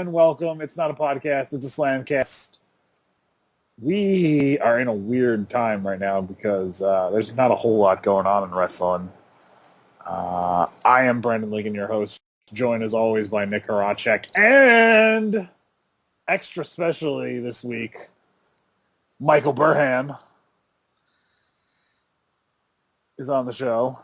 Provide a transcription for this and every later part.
Welcome. It's not a podcast. It's a Slamcast. We are in a weird time right now because there's not a whole lot going on in wrestling. I am Brandon Liggan, your host, joined as always by Nick Horaceck, and extra specially this week, Michael Burhan is on the show.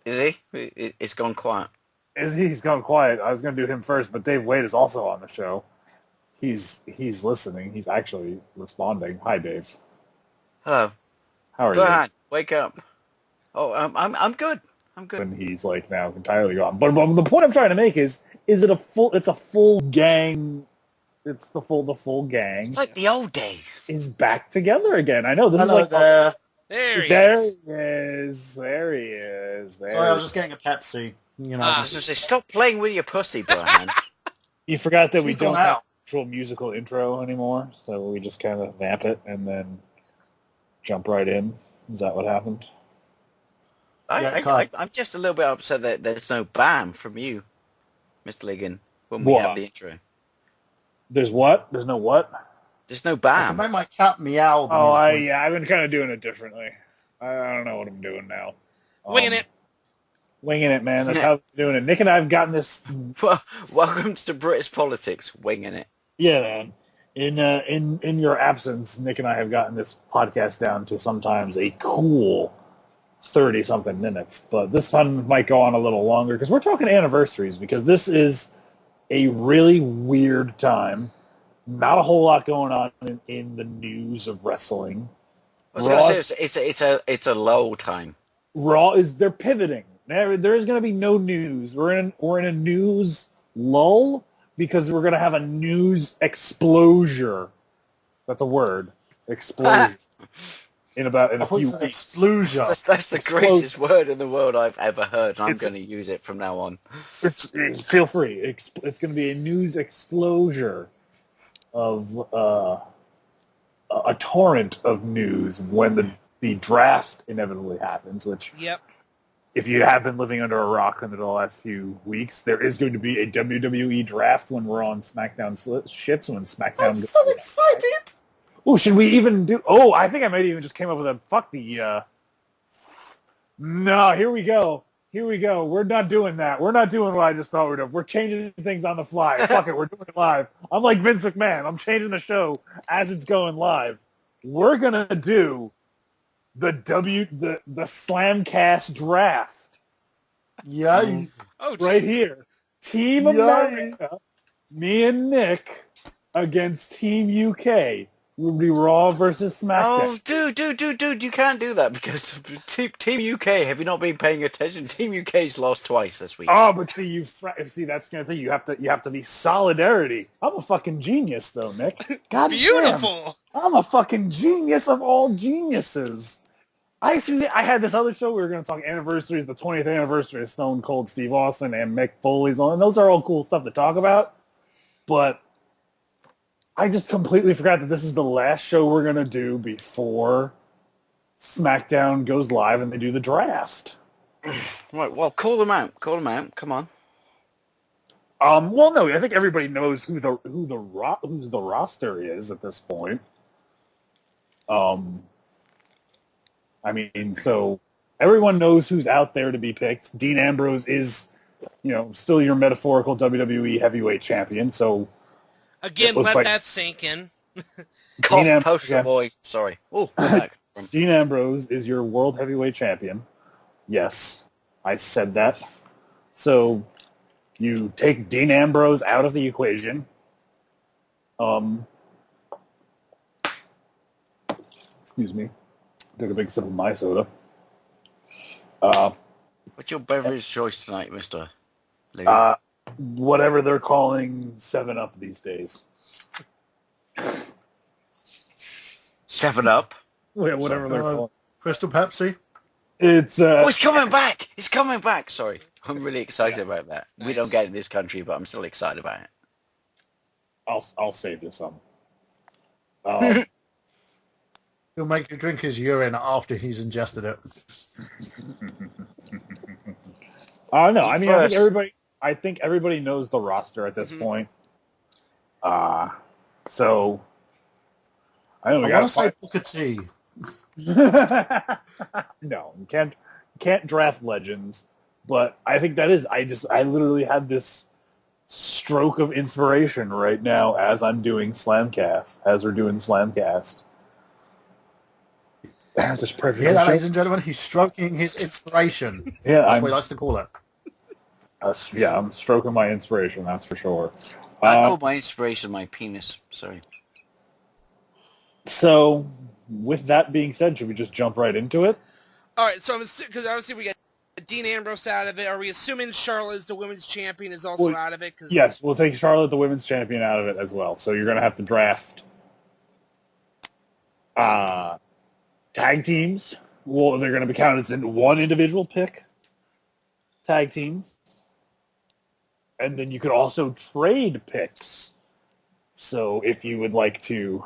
Is he? It's gone quiet. He's gone quiet. I was going to do him first, but Dave Wade is also on the show. He's listening. He's actually responding. Hi, Dave. Hello. How are Burhan, you? wake up. Oh, I'm good. I'm good. And he's like now entirely gone. But the point I'm trying to make is it a full? It's a full gang. It's the full gang. It's like the old days. Is back together again. I know this Hello is like there. There he is. Sorry, I was just getting a Pepsi. You know, I was just say, stop playing with your pussy, Burhan. You forgot that we She's don't gone have out. actual musical intro anymore, so we just kind of vamp it and then jump right in. Is that what happened? I'm just a little bit upset that there's no BAM from you, Mr. Liggan, when we have the intro. There's what? There's no what? There's no I BAM. can make my cat meow. Oh, I've been kind of doing it differently. I don't know what I'm doing now. Winging it, man. That's how I'm doing it. Nick and I have gotten this. Welcome to British politics, winging it. Yeah, man. In your absence, Nick and I have gotten this podcast down to sometimes a cool 30-something minutes. But this one might go on a little longer because we're talking anniversaries because this is a really weird time. Not a whole lot going on in the news of wrestling. I was going to say it's a low time. Raw they're pivoting. There is going to be no news. We're in a news lull because we're going to have a news explosion. That's a word. Explosion. in a few weeks. Explosion. That's the greatest word in the world I've ever heard, and I'm going to use it from now on. Feel free. It's going to be a news explosion of a torrent of news when the draft inevitably happens, which... Yep. If you have been living under a rock under the last few weeks, there is going to be a WWE draft when we're on SmackDown shits. When SmackDown I'm so excited. Oh, should we even do... Oh, I think I might even just came up with a... Fuck the... No, here we go. We're not doing that. We're not doing what I just thought we were doing. We're changing things on the fly. Fuck it, we're doing it live. I'm like Vince McMahon. I'm changing the show as it's going live. We're going to do... the Slamcast draft. Yay. Right here. Team America, me and Nick against Team UK. Would be Raw versus SmackDown. Oh, dude, you can't do that because Team UK, have you not been paying attention? Team UK's lost twice this week. Oh, but see, that's the kind of thing. You have to be solidarity. I'm a fucking genius, though, Nick. God Beautiful. Damn, I'm a fucking genius of all geniuses. I had this other show we were going to talk anniversaries, the 20th anniversary of Stone Cold Steve Austin and Mick Foley's on, and those are all cool stuff to talk about. But I just completely forgot that this is the last show we're going to do before SmackDown goes live and they do the draft. Right, well, call them out. Come on. Well, no, I think everybody knows who's the roster is at this point. I mean, so everyone knows who's out there to be picked. Dean Ambrose is, still your metaphorical WWE heavyweight champion. So again, let that sink in. Cough poster boy. Sorry. Oh, back. Dean Ambrose is your world heavyweight champion. Yes, I said that. So you take Dean Ambrose out of the equation. Excuse me. Took a big sip of my soda. What's your beverage choice tonight, Mr. Lee? Whatever they're calling 7-Up these days. 7-Up? Yeah, whatever they're calling. Crystal Pepsi. It's Oh, it's coming back! It's coming back! Sorry. I'm really excited about that. Nice. We don't get it in this country, but I'm still excited about it. I'll save you some. He'll make you drink his urine after he's ingested it. No, I mean, I think everybody knows the roster at this point. So I don't know. I want to say Booker T. No, you can't draft legends, but I think that is. I literally had this stroke of inspiration right now as I'm doing Slamcast, as we're doing Slamcast. That's just perfect. Yeah, ladies and gentlemen, he's stroking his inspiration. Yeah, That's what he likes to call it. Yeah, I'm stroking my inspiration. That's for sure. I call my inspiration my penis. Sorry. So, with that being said, should we just jump right into it? All right, so because obviously we got Dean Ambrose out of it. Are we assuming Charlotte is the women's champion is also out of it? Yes, we'll take Charlotte, the women's champion, out of it as well. So you're going to have to draft tag teams. Well, they're going to be counted as in one individual pick. Tag team. And then you could also trade picks. So if you would like to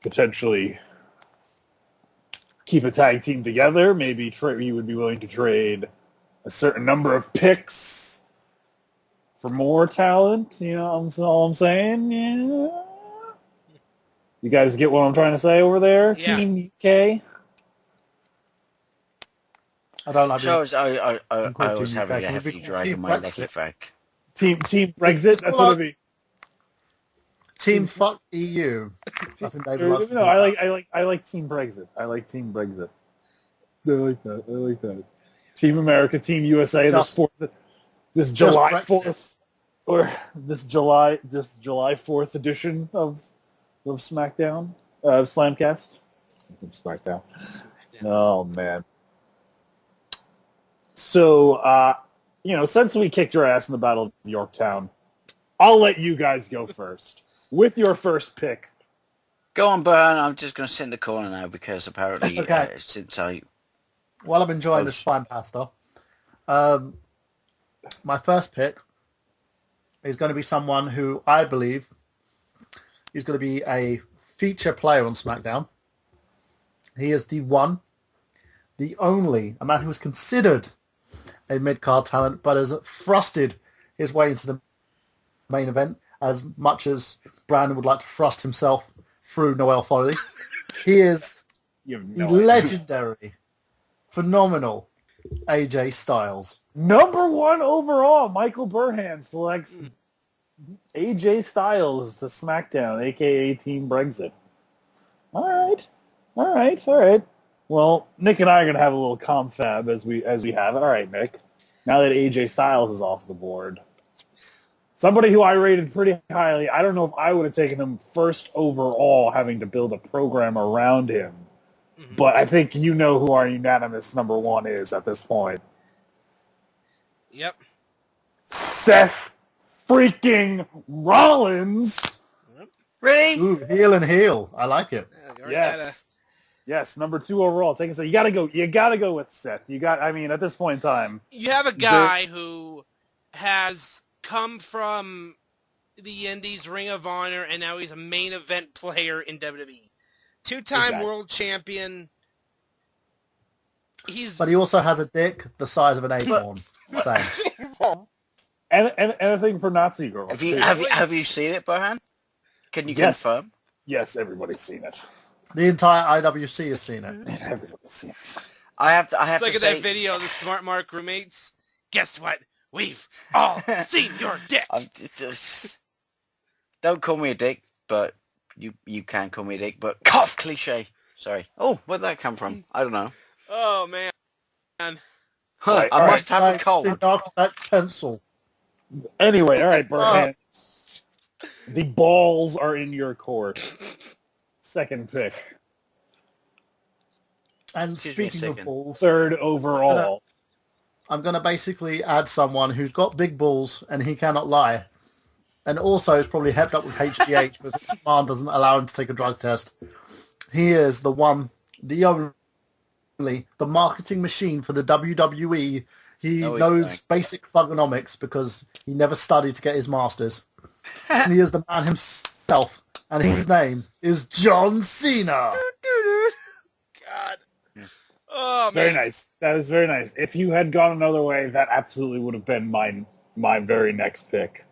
potentially keep a tag team together, maybe you would be willing to trade a certain number of picks for more talent. You know, that's all I'm saying. Yeah. You guys get what I'm trying to say over there, Yeah. Team UK? I don't like So it. I was having a hefty drag in my leg back. Team Brexit, that's what it'd be. Team Fuck EU. I think they love No, I like Team Brexit. I like Team Brexit. I like that. Team America, Team USA. This July Brexit. 4th, or this July 4th edition of SmackDown, Slamcast. SmackDown. Oh man. So, since we kicked your ass in the Battle of Yorktown, I'll let you guys go first with your first pick. Go on, Burhan. I'm just going to sit in the corner now because apparently Okay. since I... While I'm enjoying this fine pasta, my first pick is going to be someone who I believe is going to be a feature player on SmackDown. He is the one, the only, a man who is considered a mid-card talent, but has thrusted his way into the main event as much as Brandon would like to thrust himself through Noel Foley. He is You have the no idea. legendary, phenomenal AJ Styles. Number 1 overall, Michael Burhan selects AJ Styles to SmackDown, a.k.a. Team Brexit. All right. Well, Nick and I are going to have a little confab as we have it. All right, Nick. Now that AJ Styles is off the board, somebody who I rated pretty highly, I don't know if I would have taken him first overall, having to build a program around him. Mm-hmm. But I think you know who our unanimous number 1 is at this point. Yep. Seth freaking Rollins. Really? Ooh, heel and heel. I like it. Yeah, we already Yes, number 2 overall. Taking so you gotta go with Seth. At this point in time. You have a guy who has come from the Indies, Ring of Honor, and now he's a main event player in WWE. 2-time Exactly. world champion. But he also has a dick the size of an acorn. Same. And a thing for Nazi girls. Have too. you seen it, Burhan? Can you Yes. confirm? Yes, everybody's seen it. The entire IWC has seen it. Everybody's seen it. I have Look to at say, that video of the Smart Mark roommates. Guess what? We've all seen your dick. don't call me a dick, but you can call me a dick. But cough cliche. Sorry. Oh, where'd that come from? I don't know. Oh, man. Huh, Right, I all must have a cold. That pencil. Anyway, all right, Burhan. The balls are in your court. Second pick. And Excuse me a speaking of second. balls, Third overall. I'm going to basically add someone who's got big balls and he cannot lie. And also is probably hepped up with HGH, but Vince McMahon doesn't allow him to take a drug test. He is the one, the only, the marketing machine for the WWE. He knows basic thugonomics because he never studied to get his master's. And he is the man himself, and his name is John Cena. God. Oh, man. Very nice. That was very nice. If you had gone another way, that absolutely would have been my very next pick.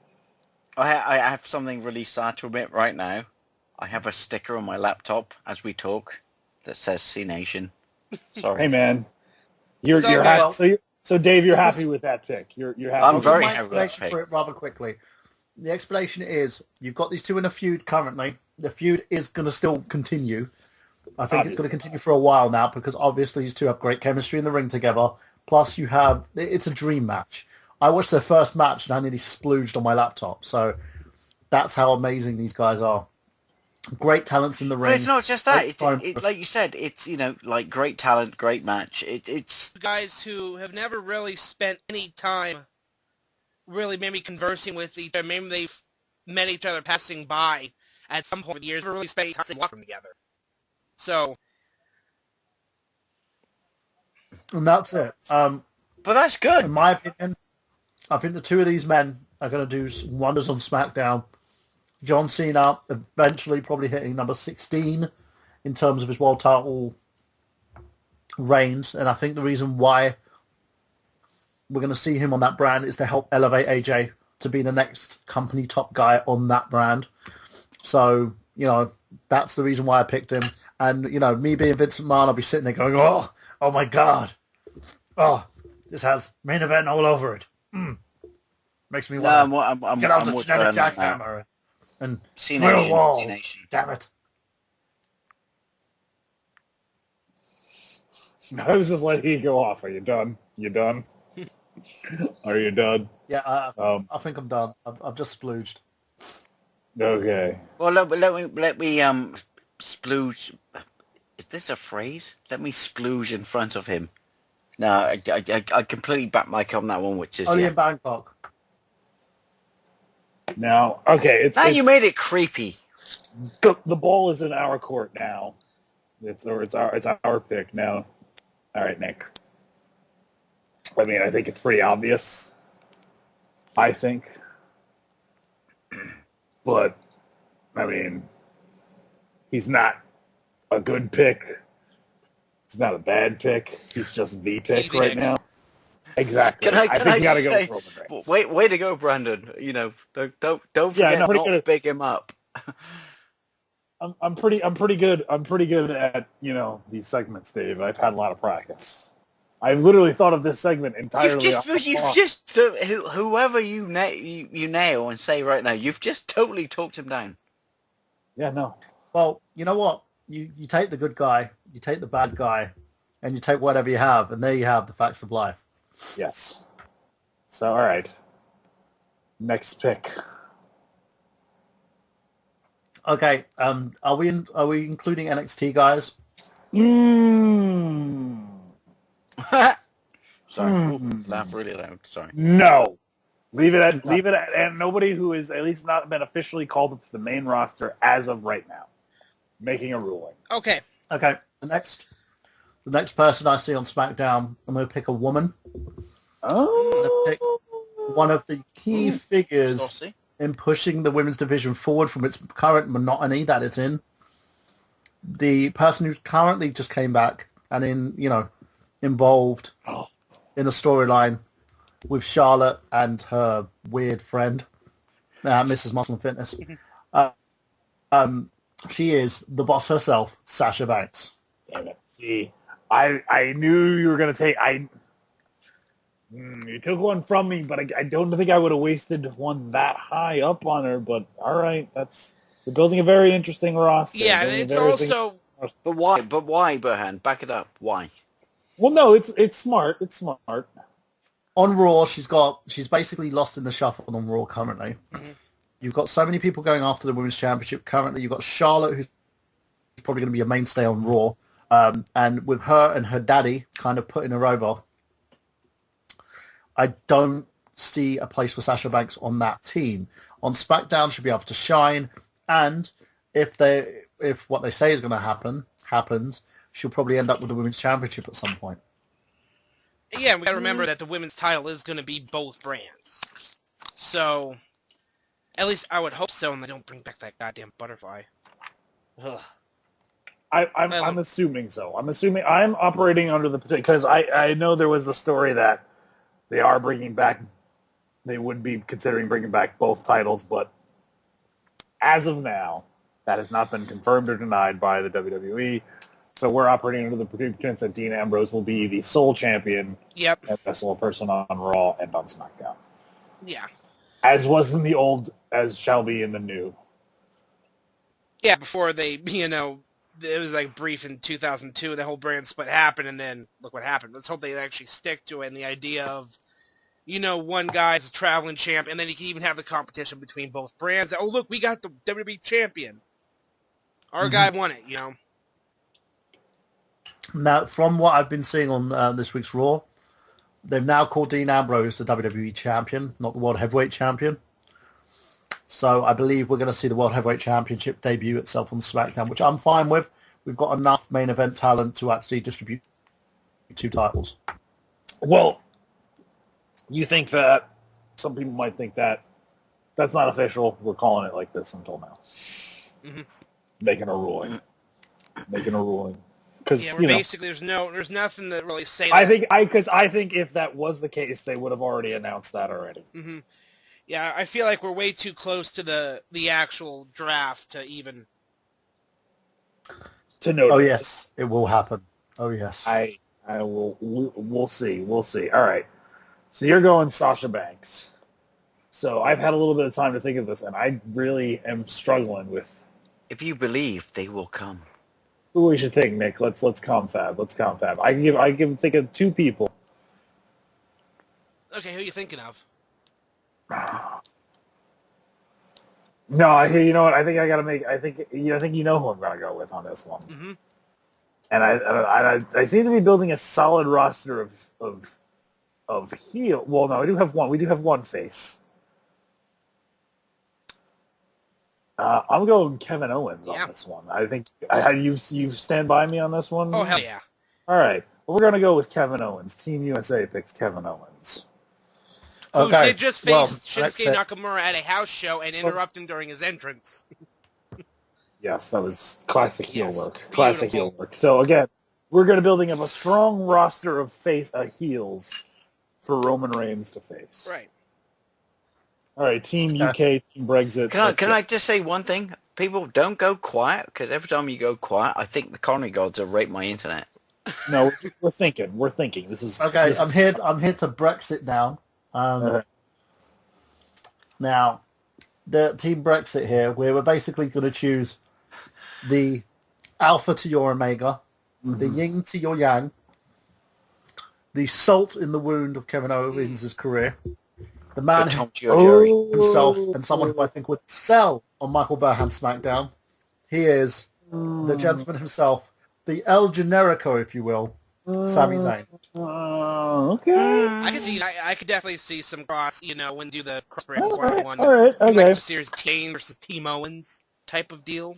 I have something really sad to admit right now. I have a sticker on my laptop as we talk that says C Nation. Sorry. Hey man, you're So, happy. So Dave, you're happy with that pick. You're happy. I'm with very that. happy with that explanation pick. for it rather quickly. The explanation is you've got these two in a feud currently. The feud is going to still continue. I think it's going to continue for a while now because obviously these two have great chemistry in the ring together. Plus, it's a dream match. I watched their first match and I nearly splooged on my laptop. So that's how amazing these guys are. Great talents in the ring. But it's not just that. Great Like you said, it's, like great talent, great match. It's Guys who have never really spent any time really maybe conversing with each other. Maybe they've met each other passing by at some point in the years, never really spent any time walking together. So, And that's it. but that's good. In my opinion, I think the two of these men are going to do wonders on SmackDown. John Cena eventually probably hitting number 16 in terms of his world title reigns. And I think the reason why we're going to see him on that brand is to help elevate AJ to be the next company top guy on that brand. So, that's the reason why I picked him. And, me being Vince McMahon, I'll be sitting there going, oh my God. Oh, this has main event all over it. Makes me want to get out the genetic jackhammer and drill a wall. Damn it. I was just letting you go off. Are you done? You done? Are you done? Yeah, I think I'm done. I've just splooged. Okay. Well, let me splooge. Is this a phrase? Let me splooge in front of him. No, I completely back Mike on that one, which is Only in Bangkok. Now, okay, you made it creepy. The ball is in our court now. It's our pick now. All right, Nick. I mean, I think it's pretty obvious. I think, but I mean, he's not a good pick. He's not a bad pick. He's just the pick right now. Exactly. I think you gotta just go say, with Roman Reigns. way to go, Brandon. Don't forget not to big him up. I'm pretty good. I'm pretty good at these segments, Dave. I've had a lot of practice. I've literally thought of this segment entirely. Whoever you nail and say right now, you've just totally talked him down. Yeah, no. Well, you know what? You take the good guy, you take the bad guy, and you take whatever you have, and there you have the facts of life. Yes. So, all right. Next pick. Okay. Are we including NXT guys? Sorry, laugh really loud. Sorry. No. Leave it at and nobody who is at least not been officially called up to the main roster as of right now. Making a ruling. okay. Okay. The next person I see on SmackDown, I'm going to pick a woman. Oh. I'm going to pick one of the key figures Saucy. in pushing the women's division forward from its current monotony that it's in. The person who's currently just came back and involved in a storyline with Charlotte and her weird friend, Mrs. Muscle and Fitness. She is the boss herself, Sasha Banks. Damn it. See, I knew you were going to take... you took one from me, but I don't think I would have wasted one that high up on her, but all right, you're building a very interesting roster. Yeah, and it's also... But why, Burhan? Back it up. Why? Well, no, it's smart. It's smart. On Raw, she's basically lost in the shuffle on Raw currently. Mm-hmm. You've got so many people going after the Women's Championship currently. You've got Charlotte, who's probably going to be a mainstay on Raw. And with her and her daddy kind of putting her over, I don't see a place for Sasha Banks on that team. On SmackDown, she'll be able to shine, and if what they say is going to happen happens, she'll probably end up with the Women's Championship at some point. Yeah, we got to remember that the women's title is going to be both brands. So, at least I would hope so, and they don't bring back that goddamn butterfly. Ugh. I'm assuming so. I'm operating under the because I know there was the story that they are bringing back. They would be considering bringing back both titles, but as of now, that has not been confirmed or denied by the WWE. So we're operating under the pretense that Dean Ambrose will be the sole champion Yep. and wrestle a person on Raw and on SmackDown. Yeah. As was in the old, as shall be in the new. Yeah, before they, it was like brief in 2002, the whole brand split happened, and then look what happened. Let's hope they actually stick to it, and the idea of, one guy's a traveling champ, and then you can even have the competition between both brands. Oh, look, we got the WWE champion. Our guy won it, Now, from what I've been seeing on this week's Raw, they've now called Dean Ambrose the WWE champion, not the World Heavyweight champion. So I believe we're going to see the World Heavyweight Championship debut itself on SmackDown, which I'm fine with. We've got enough main event talent to actually distribute 2 titles. Well, you think that some people might think that that's not official. We're calling it like this until now. Mm-hmm. Making a ruling. Because basically there's nothing to really say. I think if that was the case, they would have already announced that already. Mm-hmm. Yeah, I feel like we're way too close to the actual draft to even to know. Oh yes, it will happen. Oh yes, I will. We'll see. All right. So you're going Sasha Banks. So I've had a little bit of time to think of this, and I really am struggling with. If you believe, they will come. Who we should take, Nick? Let's confab. I can think of 2 people. Okay, who are you thinking of? No, you know what? I think I got to make. I think who I'm going to go with on this one. Mm-hmm. And I seem to be building a solid roster of heel. Well, no, we do have one. We do have one face. I'm going Kevin Owens on this one. I think you stand by me on this one. Oh hell yeah! All right, well, we're going to go with Kevin Owens. Team USA picks Kevin Owens. Who did just face Shinsuke Nakamura at a house show and interrupt him during his entrance. Yes, that was classic heel work. Classic heel work. So again, we're going to building up a strong roster of heels for Roman Reigns to face. Right. All right, Team UK, Team Brexit. Can I just say one thing? People, don't go quiet, because every time you go quiet, I think the Connery gods have raped my internet. No, we're thinking. This is okay. I'm here to Brexit now. Now, the Team Brexit here, we're basically going to choose the Alpha to your Omega, the Yin to your Yang, the salt in the wound of Kevin Owens' career, the man himself, and someone who I think would sell on Michael Burhan's SmackDown. He is the gentleman himself, the El Generico, if you will, Sami Zayn. Okay. I can see. I could definitely see some cross. when do the cross brand one. All right. Okay. Like the series Kane versus Team Owens type of deal.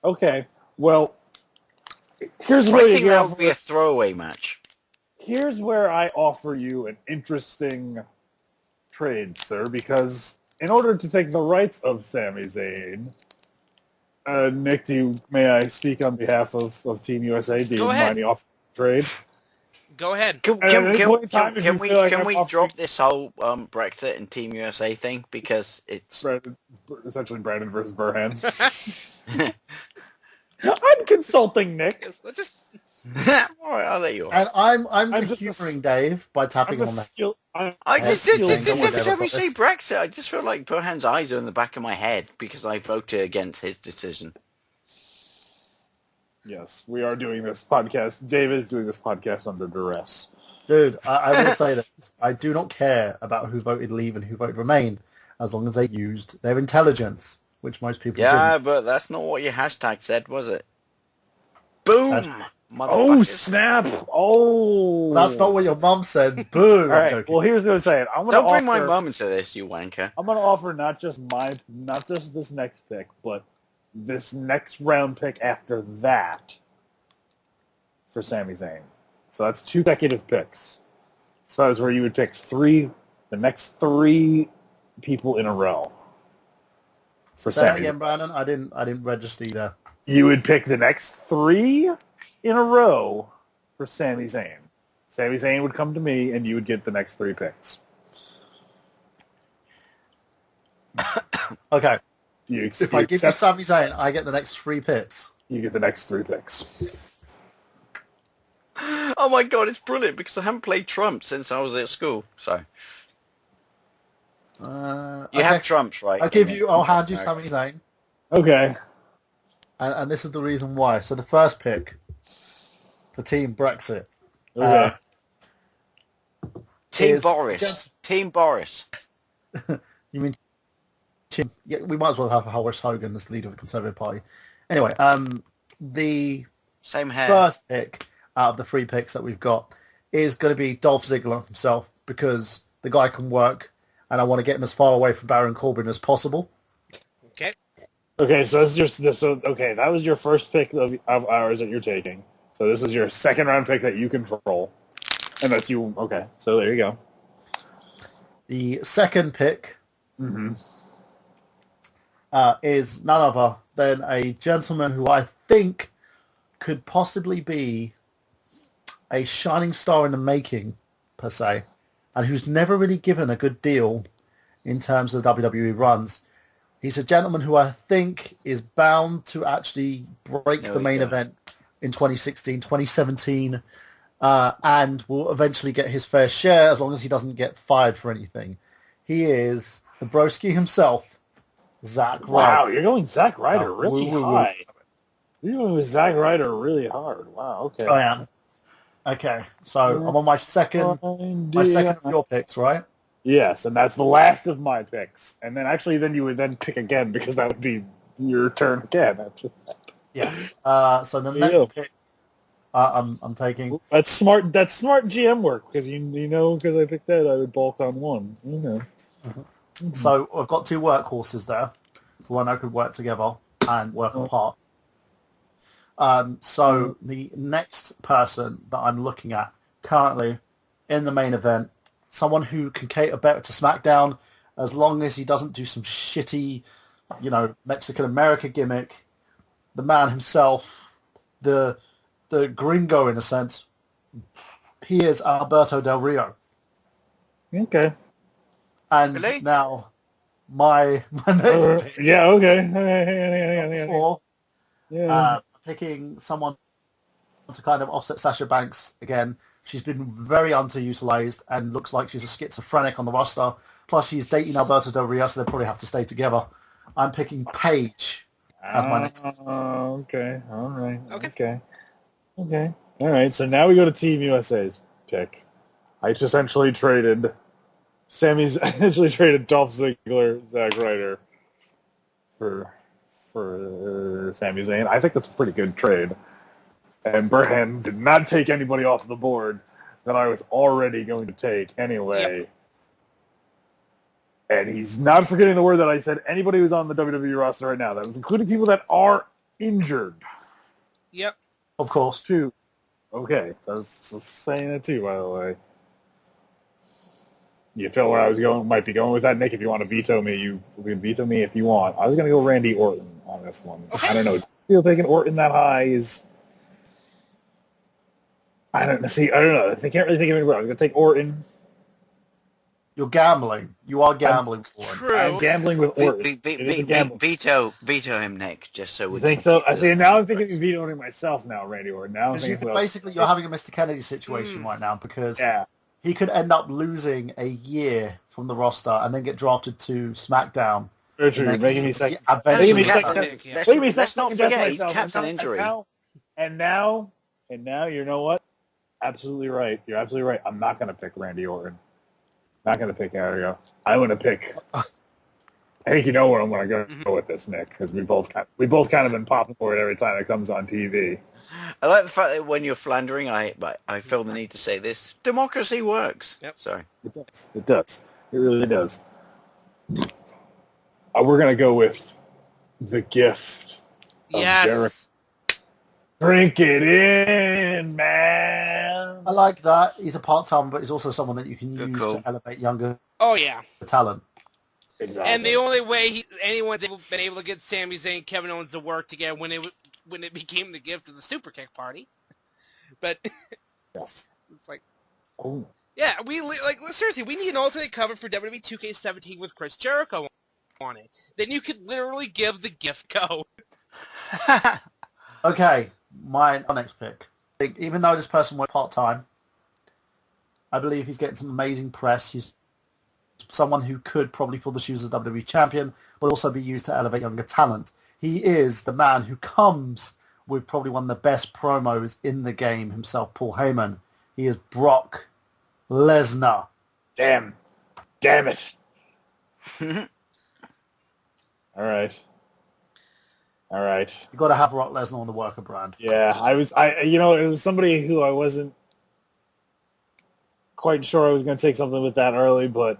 Okay. Well, here's I where think that would be a throwaway match. Here's where I offer you an interesting trade, sir, because in order to take the rights of Sami Zayn, Nick, may I speak on behalf of Team USA? Do you mind me off trade? Go ahead. Can we drop this whole Brexit and Team USA thing, because it's essentially Brandon versus Burhan? I'm consulting Nick. Let's just. All right, I'll let you on. And I'm just humoring Dave by tapping on that. Every time we say Brexit, I just feel like Burhan's eyes are in the back of my head because I voted against his decision. Yes, we are doing this podcast. Dave is doing this podcast under duress. Dude, I will say that I do not care about who voted Leave and who voted Remain, as long as they used their intelligence which most people Yeah, didn't. but that's not what your hashtag said, was it? Boom! That's- Oh, Motherfuckers. snap! Oh! That's not what your mum said. Boo! All I'm right. joking. Well, here's what I'm saying. Don't bring my mum into this, you wanker. I'm gonna offer not just this next pick, but this next round pick after that for Sami Zayn. So that's 2 consecutive picks. So that's where you would pick the next 3 people in a row for Say that Sami. again, Brandon. I didn't register there. You would pick the next 3 in a row for Sami Zayn. Sami Zayn would come to me, and you would get the next 3 picks. Okay. You If I give you Sami Zayn, I get the next 3 picks. you get the next 3 picks. Oh my god, it's brilliant because I haven't played Trump since I was at school. So you Okay. have Trumps, right? I'll hand you Sami Zayn. Okay. And this is the reason why. So the first pick for Team Brexit. Okay. Team is- Boris. Team Boris. You mean Team? Yeah, we might as well have Horace Hogan as the leader of the Conservative Party. Anyway, the Same hair. first pick out of the 3 picks that we've got is going to be Dolph Ziggler himself because the guy can work, and I want to get him as far away from Baron Corbin as possible. Okay. Okay, so that was your first pick of ours that you're taking. So this is your second round pick that you control. And that's you. Okay, so there you go. The second pick Mm-hmm. is none other than a gentleman who I think could possibly be a shining star in the making, per se, and who's never really given a good deal in terms of WWE runs. He's a gentleman who I think is bound to actually break There the we main go. event in 2016, 2017, and will eventually get his fair share as long as he doesn't get fired for anything. He is the broski himself, Zack Ryder. Wow, you're going Zack Ryder Oh, really woo. high. You're going with Zack Ryder really hard. Wow, okay. I am. Okay, so I'm on my second of your picks, right? Yes, and that's the last of my picks. And then then you would then pick again because that would be your turn again. After that. Yeah. So the There you next pick I'm taking. That's smart. That's smart GM work because because I picked that, I would bulk on one. So I've got 2 workhorses there who I know could work together and work apart. So the next person that I'm looking at currently in the main event, someone who can cater better to SmackDown as long as he doesn't do some shitty, Mexican America gimmick. The man himself, the gringo in a sense, he is Alberto Del Rio. Okay. And Really? now my next pick Yeah. Okay. for Yeah. picking someone to kind of offset Sasha Banks again. She's been very underutilized and looks like she's a schizophrenic on the roster. Plus, she's dating Alberto Del Rio, so they probably have to stay together. I'm picking Paige as my next. Okay. All right. Okay. Okay. All right. So now we go to Team USA's pick. I just essentially traded Dolph Ziggler, Zack Ryder for Sami Zayn. I think that's a pretty good trade. And Burhan did not take anybody off the board that I was already going to take anyway. Yep. And he's not forgetting the word that I said. Anybody who's on the WWE roster right now, that was including people that are injured. Yep. Of course. Too. Okay, I was saying it too, by the way. You feel where I was might be going with that, Nick. If you want to veto me, you can veto me if you want. I was going to go Randy Orton on this one. Okay. I don't know. Still taking Orton that high is... I don't know. I can't really think of anybody. I was going to take Orton. You're gambling. You are gambling for it. True. I'm gambling with Orton. It is a gamble. Veto him, Nick, just so we You think so? I see. Now I'm thinking of vetoing myself now, Randy Orton. Now I'm Because thinking, basically, you're having a Mr. Kennedy situation right now because yeah. he could end up losing a year from the roster and then get drafted to SmackDown. Very true. And then Making me he- second. eventually- Making me Let's- second. Yeah. let's- Making me let's not second guess forget he's myself. capped an injury. And now, you know what? Absolutely right. You're absolutely right. I'm not going to pick Randy Orton. Not going to pick Ariel. I'm going to pick I think you know where I'm going to go with this, Nick, because we both kind of been popping for it every time it comes on TV. I like the fact that when you're philandering, I feel the need to say this. Democracy works. Yep. Sorry. It does. It does. It really does. We're going to go with the gift of Jericho. Yes. Drink it in, man. I like that. He's a part-time, but he's also someone that you can use Cool. to elevate younger Oh, yeah. talent. Exactly. And the only way anyone's been able to get Sami Zayn and Kevin Owens to work together when it became the gift of the Super Kick party. But Yes. it's like, Oh. yeah, seriously, we need an alternate cover for WWE 2K17 with Chris Jericho on it. Then you could literally give the gift code. Okay, my next pick. Even though this person went part-time, I believe he's getting some amazing press. He's someone who could probably fill the shoes as WWE champion, but also be used to elevate younger talent. He is the man who comes with probably one of the best promos in the game himself, Paul Heyman. He is Brock Lesnar. Damn it. All right. You've got to have Brock Lesnar on the worker brand. Yeah, it was somebody who I wasn't quite sure I was going to take something with that early, but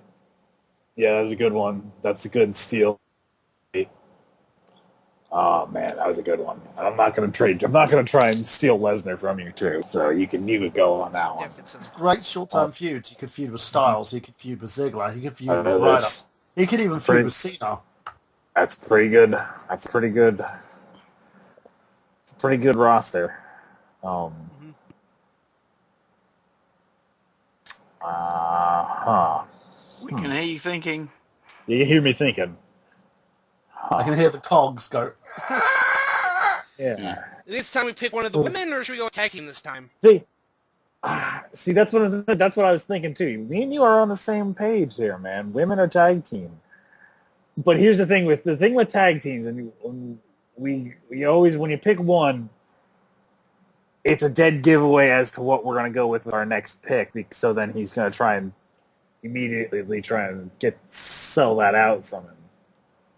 yeah, that was a good one. That's a good steal. Oh man, that was a good one. I'm not going to try and steal Lesnar from you too. So you can go on that one. It's Great short-term feuds. He could feud with Styles. He could feud with Ziggler. He could feud with Ryder. That's He could even feud with Cena. pretty good. That's pretty good. It's a pretty good roster. We can hear you thinking. You can hear me thinking. I can hear the cogs go. Yeah. This time we pick one of the women, or should we go tag team this time? See, that's what I was thinking too. Me and you are on the same page here, man. Women are tag team. But here's the thing with tag teams, and we always, when you pick one, it's a dead giveaway as to what we're going to go with our next pick. So then he's going to try and immediately try and sell that out from him.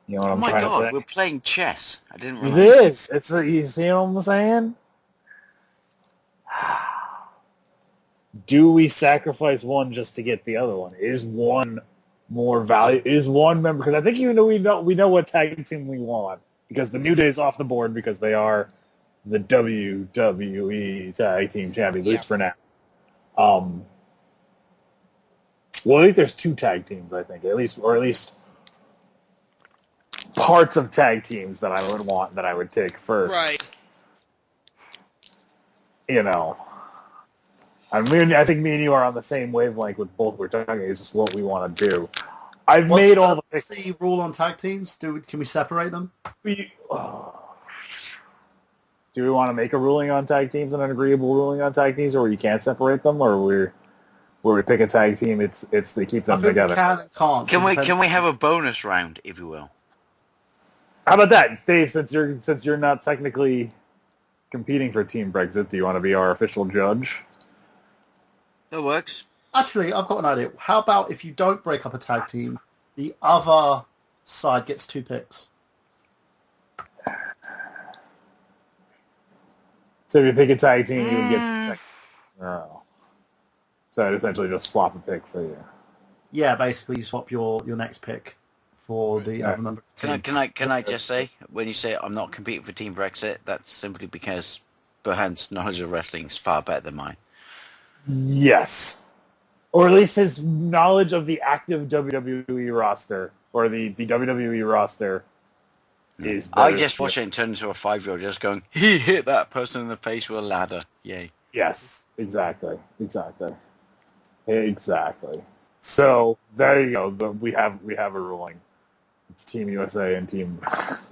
You know what I'm trying to say? We're playing chess. I didn't realize. It is. You see what I'm saying? Do we sacrifice one just to get the other one? Is one more value? Is one member? Because I think we know what tag team we want. Because the New Day's off the board because they are the WWE Tag Team Champions, at least for now. Well, I think there's two tag teams. I think at least parts of tag teams that I would want that I would take first. Right. You know. I think me and you are on the same wavelength with both we're talking. It's just what we want to do. What's the rule on tag teams? Can we separate them? Do we want to make a ruling on tag teams, and an agreeable ruling on tag teams, or you can't separate them, or where we pick a tag team, it's they keep them together? We can and can't. Can we have a bonus round, if you will? How about that, Dave? Since you're not technically competing for Team Brexit, do you want to be our official judge? That works. Actually, I've got an idea. How about if you don't break up a tag team, the other side gets 2 picks? So if you pick a tag team, you would get... Oh. So I'd essentially just swap a pick for you. Yeah, basically you swap your next pick for the other member of the team. Can I just say, when you say I'm not competing for Team Brexit, that's simply because Burhan's knowledge of wrestling is far better than mine. Yes. Or at least his knowledge of the active WWE roster, or the WWE roster, is better. I just watch it and turn into a 5-year-old just going, he hit that person in the face with a ladder. Yay. Yes, exactly. So there you go. We have a ruling. It's Team USA and Team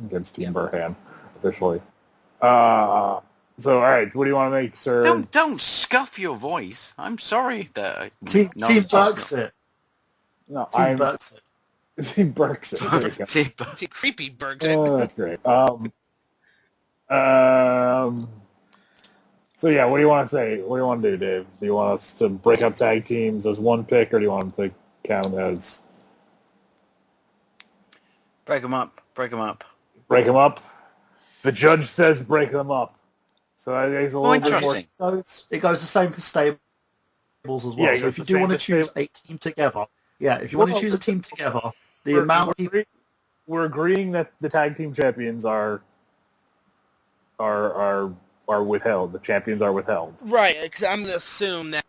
against Team Burhan officially. So all right, what do you want to make, sir? Don't scuff your voice. I'm sorry that Team Brexit. No, Team Brexit. Team Brexit. Team Creepy Brexit. Oh, that's great. So yeah, what do you want to say? What do you want to do, Dave? Do you want us to break up tag teams as one pick, or do you want them to count as? Break them up. Break them up. Break them up. The judge says break them up. So I think it's a little bit more. Interesting. It goes the same for stables as well. Yeah, so if you do want to choose a team together, if you want to choose a team together, the amount of people... We're agreeing that the tag team champions are withheld. The champions are withheld. Right, because I'm going to assume that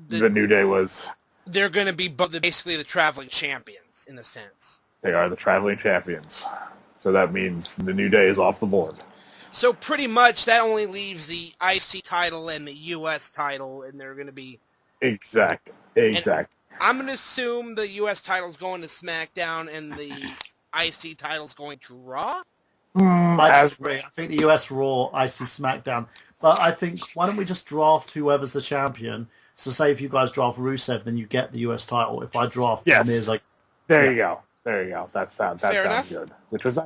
The New Day was. they're going to be basically the traveling champions, in a sense. They are the traveling champions. So that means the New Day is off the board. So pretty much that only leaves the IC title and the US title, and they're going to be... Exactly. I'm going to assume the US title's going to SmackDown and the IC title's going to Raw? I disagree. I think the US Raw, IC SmackDown. But I think, why don't we just draft whoever's the champion? So say if you guys draft Rusev, then you get the US title. If I draft Miz, There you go. That sounds good. Which was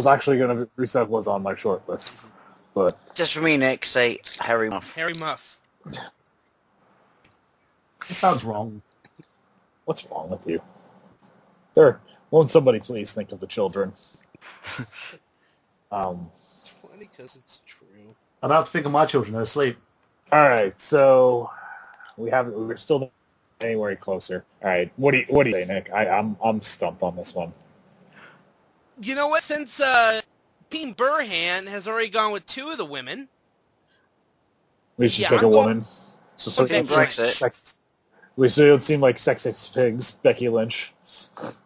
actually going to be, Rusev was on my short list. But just for me, Nick, say Harry Muff. Harry Muff. It sounds wrong. What's wrong with you? Won't somebody please think of the children? It's funny because it's true. I don't have to think of my children. They're asleep. All right, so we're still not anywhere closer. All right, what do you say, Nick? I'm stumped on this one. You know what? Since Team Burhan has already gone with 2 of the women, We should pick a woman. So Team Brexit. We don't seem like sexist pigs. Becky Lynch.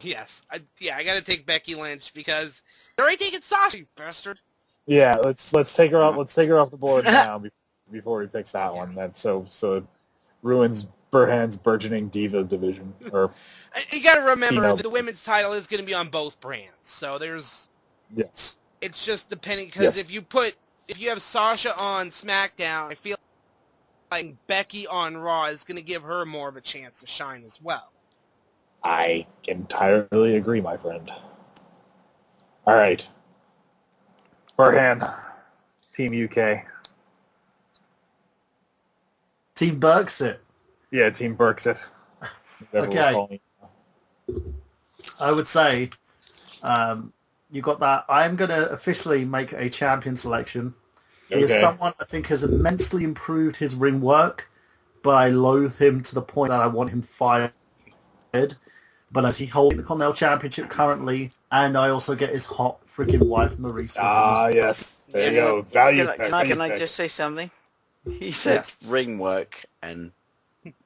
yes, I got to take Becky Lynch because they're already taking Sasha, you bastard. Yeah, let's take her off. Let's take her off the board now before he picks that one. That so it ruins Burhan's burgeoning diva division. Or You got to remember that the women's title is going to be on both brands. So there's yes. It's just depending because if you have Sasha on SmackDown, I feel like Becky on Raw is going to give her more of a chance to shine as well. I entirely agree, my friend. All right. Burhan, Team UK. Team Brexit. Yeah, Team Brexit. Okay. I would say you got that. I'm going to officially make a champion selection. He is someone I think has immensely improved his ring work, but I loathe him to the point that I want him fired. But as he holds the Continental Championship currently, and I also get his hot freaking wife, Maurice. Yes. There you go. Value. Can I just say something? He said ring work and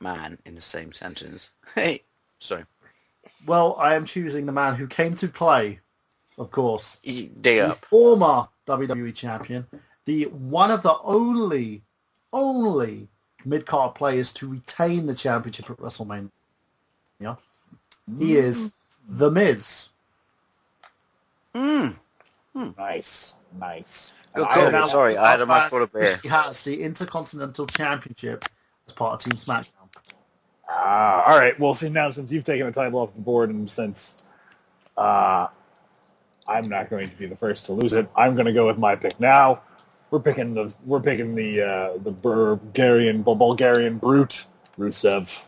man in the same sentence. Hey, sorry. Well, I am choosing the man who came to play, of course. The former WWE champion, one of the only mid-card players to retain the championship at WrestleMania. He is The Miz. Nice. Sorry, I had a mouthful of beer. He has the Intercontinental Championship as part of Team SmackDown. All right. Well, see, now since you've taken the title off the board, and since I'm not going to be the first to lose it, I'm going to go with my pick now. We're picking the Bulgarian brute, Rusev.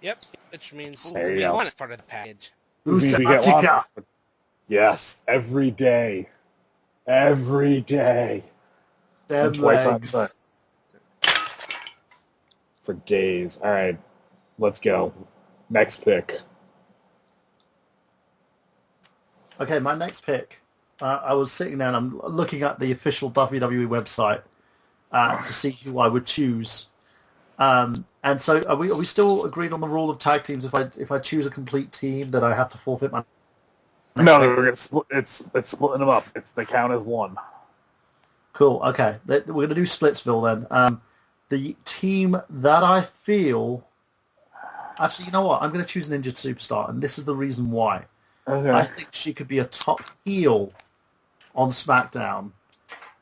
Yep, which means There you go. one is part of the package. Rusev. Yes, every day. Them And twice on legs. Sunday. For days. All right, let's go. Next pick. Okay, my next pick. I was sitting there and I'm looking at the official WWE website to see who I would choose. And so, are we still agreed on the rule of tag teams? If I choose a complete team, that I have to forfeit my. No, we're gonna split. It's splitting them up. They count as one. Cool. Okay, we're gonna do Splitsville then. The team that I feel. Actually, you know what? I'm gonna choose an injured superstar, and this is the reason why. Okay. I think she could be a top heel on SmackDown.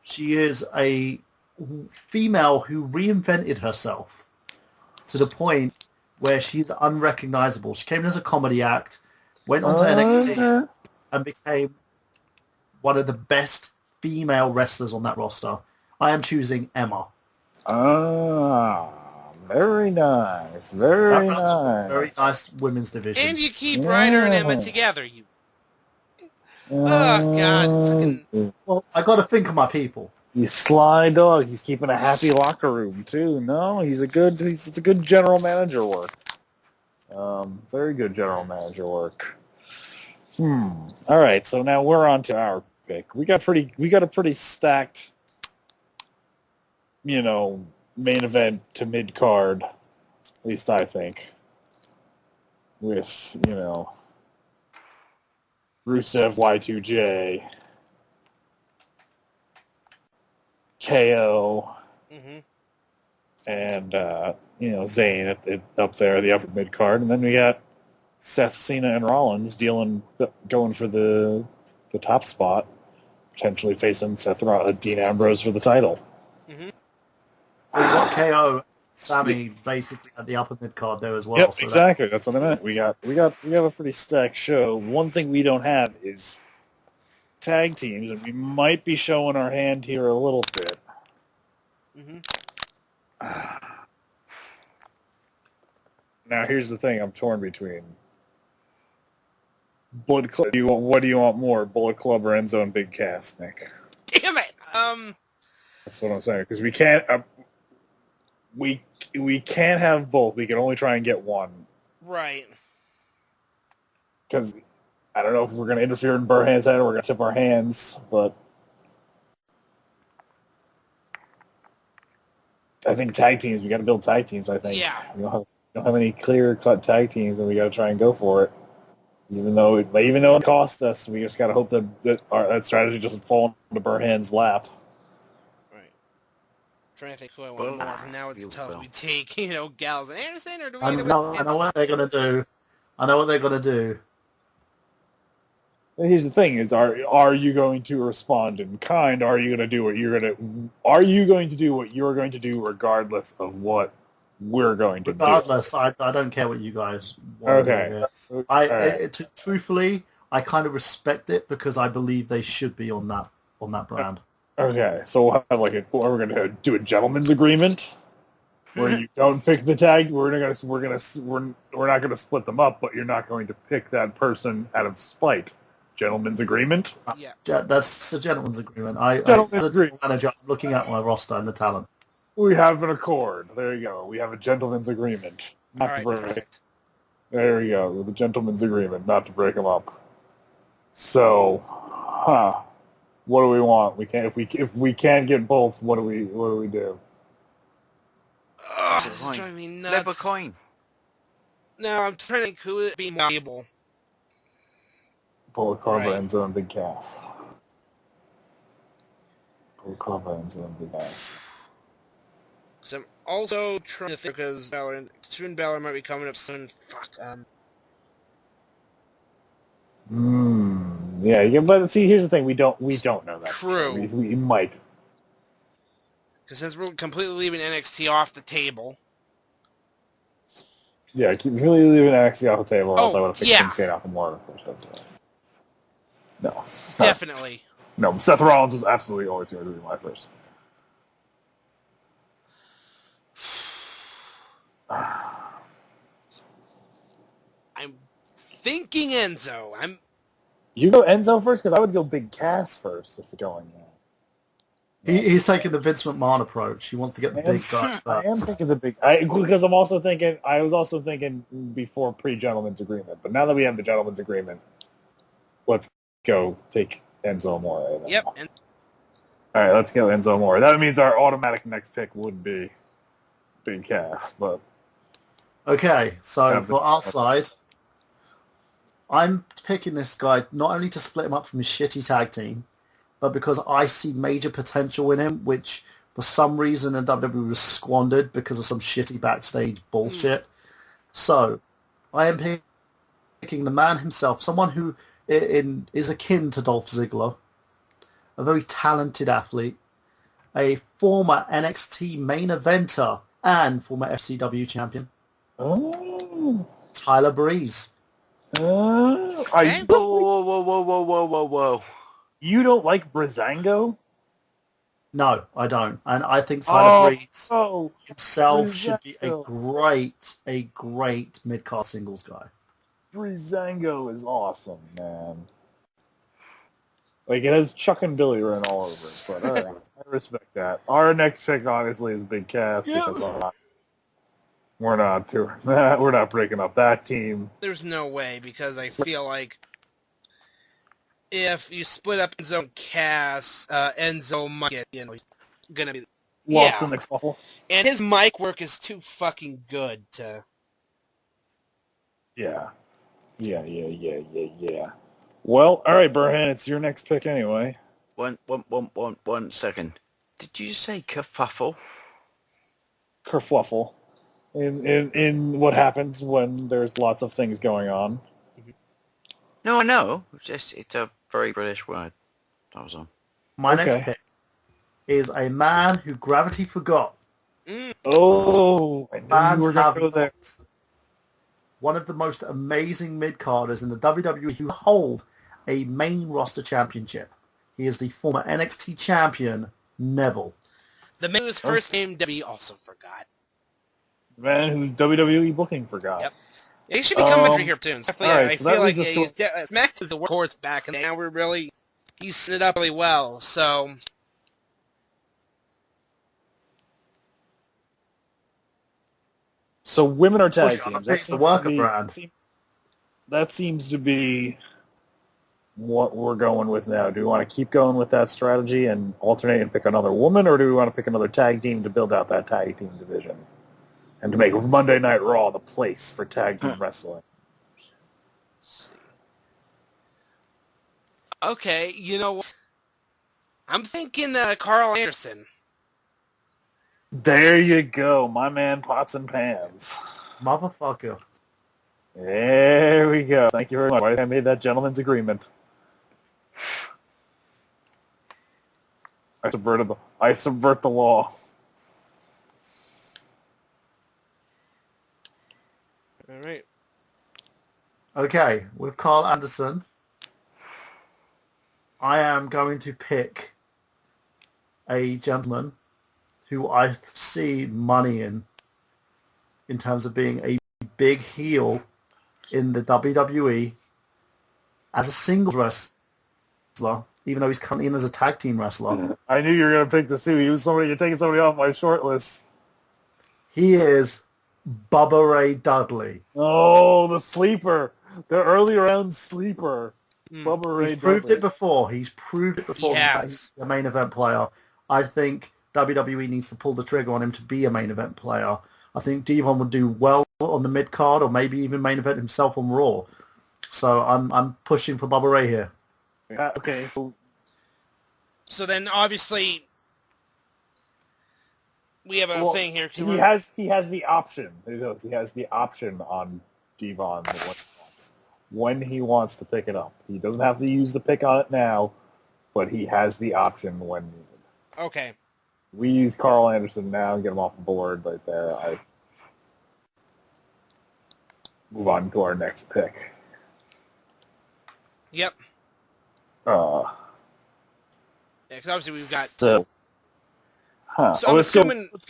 She is a female who reinvented herself to the point where she's unrecognizable. She came in as a comedy act, went on to NXT, and became one of the best female wrestlers on that roster. I am choosing Emma. Very nice. Very That runs a nice. very nice women's division. And you keep Ryder and Emma together. You. Oh God! Fucking. Well, I got to think of my people. You sly dog. He's keeping a happy locker room too. No, he's a good general manager work. Very good general manager work. All right, so now we're on to our pick. We got a pretty stacked, main event to mid card. At least I think. With Rusev, Y2J, KO, and Zayn up there, the upper mid card, and then we got Seth, Cena, and Rollins going for the top spot, potentially facing Dean Ambrose for the title. We got KO, Sammy basically at the upper mid card there as well. Yep, so exactly. That's what I meant. We have a pretty stacked show. One thing we don't have is tag teams, and we might be showing our hand here a little bit. Now, here's the thing: I'm torn between Bullet Club. What do you want more, Bullet Club or Enzo and Big Cass, Nick? Damn it! That's what I'm saying, because we can't. We can't have both. We can only try and get one. Right. Because I don't know if we're going to interfere in Burhan's head or we're going to tip our hands, but I think tag teams, we got to build tag teams, I think. Yeah. We don't have any clear-cut tag teams, and we got to try and go for it. Even though it cost us, we just got to hope that strategy doesn't fall into Burhan's lap. Trying to think who I want more. Now it's tough. We take, Gallows and Anderson, or do we? I know what they're gonna do. And here's the thing: is are you going to respond in kind? Are you going to do what you're going to? Are you going to do what you're going to do, regardless of what we're going to do? Regardless, I don't care what you guys want. Okay. Truthfully, I kind of respect it because I believe they should be on that brand. Okay, so we'll have we're going to do a gentleman's agreement where you don't pick the tag. We're not going to split them up, but you're not going to pick that person out of spite. Gentleman's agreement. Yeah, that's a gentleman's agreement. Gentleman's as a agreement. manager, I'm looking at my roster and the talent. We have an accord. There you go. We have a gentleman's agreement. Not to break. There you go. With a gentleman's agreement, not to break them up. So, what do we want? We can't if we can't get both. What do we do? This is driving me nuts. Flip a coin. No, I'm trying to think who would be more able. Bullet Club, Enzo, and Big Cass. Bullet Club, Enzo, and Big Cass. Because I'm also trying to think because Finn Balor might be coming up soon. Fuck. Yeah, but see, here's the thing: we don't know that. True. We might. Because since we're completely leaving NXT off the table. Yeah, keep really leaving NXT off the table. Else I would have picked Shinsuke Nakamura first. No. Definitely. No, Seth Rollins was absolutely always going to be my first. I'm thinking Enzo. You go Enzo first, because I would go Big Cass first if you're going there. He's taking the Vince McMahon approach. He wants to get the big guys first. I am thinking the big... because I was also thinking before pre-gentleman's agreement. But now that we have the gentleman's agreement, let's go take Enzo Amore. Yep. All right, let's go Enzo Amore. That means our automatic next pick would be Big Cass, but... Okay, so for our side, I'm picking this guy not only to split him up from his shitty tag team, but because I see major potential in him, which for some reason in WWE was squandered because of some shitty backstage bullshit. So I am picking the man himself, someone who is akin to Dolph Ziggler, a very talented athlete, a former NXT main eventer and former FCW champion. Oh. Tyler Breeze. Okay. Whoa. You don't like Breezango? No, I don't. And I think Tyler Breeze Oh, himself should be a Breezango. great mid-card singles guy. Breezango is awesome, man. Like, it has Chuck and Billy written all over it, but all right, I respect that. Our next pick, obviously, is Big Cass, because we're not breaking up that team. There's no way, because I feel like if you split up Enzo and Cass, Enzo might get, he's gonna be Lost in the shuffle. And his mic work is too fucking good to. Yeah. Well, all right, Burhan, it's your next pick anyway. One second. Did you say kerfuffle? Kerfluffle. In what happens when there's lots of things going on. No, I know. It's a very British word. That was all. My next pick is a man who gravity forgot. Oh, I knew you were going to go there. One of the most amazing mid-carders in the WWE who hold a main roster championship. He is the former NXT champion, Neville. The man whose first name W also forgot. The man who WWE booking forgot. Yep. He should be coming through here soon. So right, I so feel like Smack is the workhorse back, and now he's set it up really well. So women are tag teams. That seems to be what we're going with now. Do we want to keep going with that strategy and alternate and pick another woman, or do we want to pick another tag team to build out that tag team division and to make Monday Night Raw the place for tag team wrestling? Okay, you know what? I'm thinking Carl Anderson. There you go, my man Pots and Pans. Motherfucker. There we go. Thank you very much. I made that gentleman's agreement. I subvert the law. All right. Okay, with Carl Anderson, I am going to pick a gentleman who I see money in terms of being a big heel in the WWE as a singles wrestler, even though he's coming in as a tag team wrestler. I knew you were going to pick this too. You're taking somebody off my short list. He is Bubba Ray Dudley. Oh, the sleeper. The early round sleeper. Bubba Ray He's proved Dudley. it before. He's Yes. He's a main event player. I think WWE needs to pull the trigger on him to be a main event player. I think Devon would do well on the mid card, or maybe even main event himself on Raw. So I'm pushing for Bubba Ray here. Okay, So then, obviously, we have a thing here. He has the option. He has the option on Devon when he wants to pick it up. He doesn't have to use the pick on it now, but he has the option when needed. Okay. We use Carl Anderson now and get him off the board right there. I move on to our next pick. Yep. Yeah, because obviously we've got. So let's go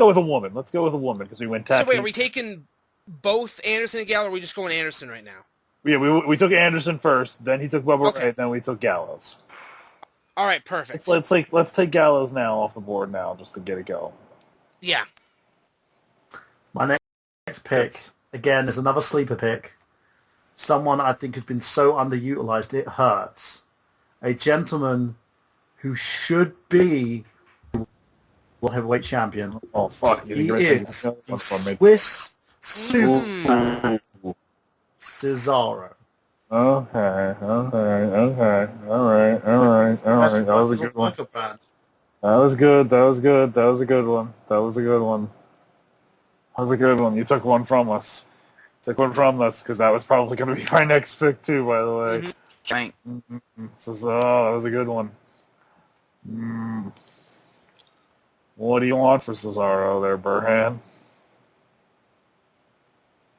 with a woman. Let's go with a woman because we went tag. So wait, are we taking both Anderson and Gallo, or are we just going Anderson right now? Yeah, we took Anderson first, then he took Bubba Ray, then we took Gallows. All right, perfect. Let's take Gallows now off the board now just to get it going. Yeah. My next pick, again, is another sleeper pick. Someone I think has been so underutilized it hurts. A gentleman who should be world heavyweight champion. Oh, fuck. He is the Swiss Superman Cesaro. Okay. All right. That was a good one. That was good. That was a good one. You took one from us. Because that was probably going to be my next pick too, by the way. That was a good one. What do you want for Cesaro there, Burhan?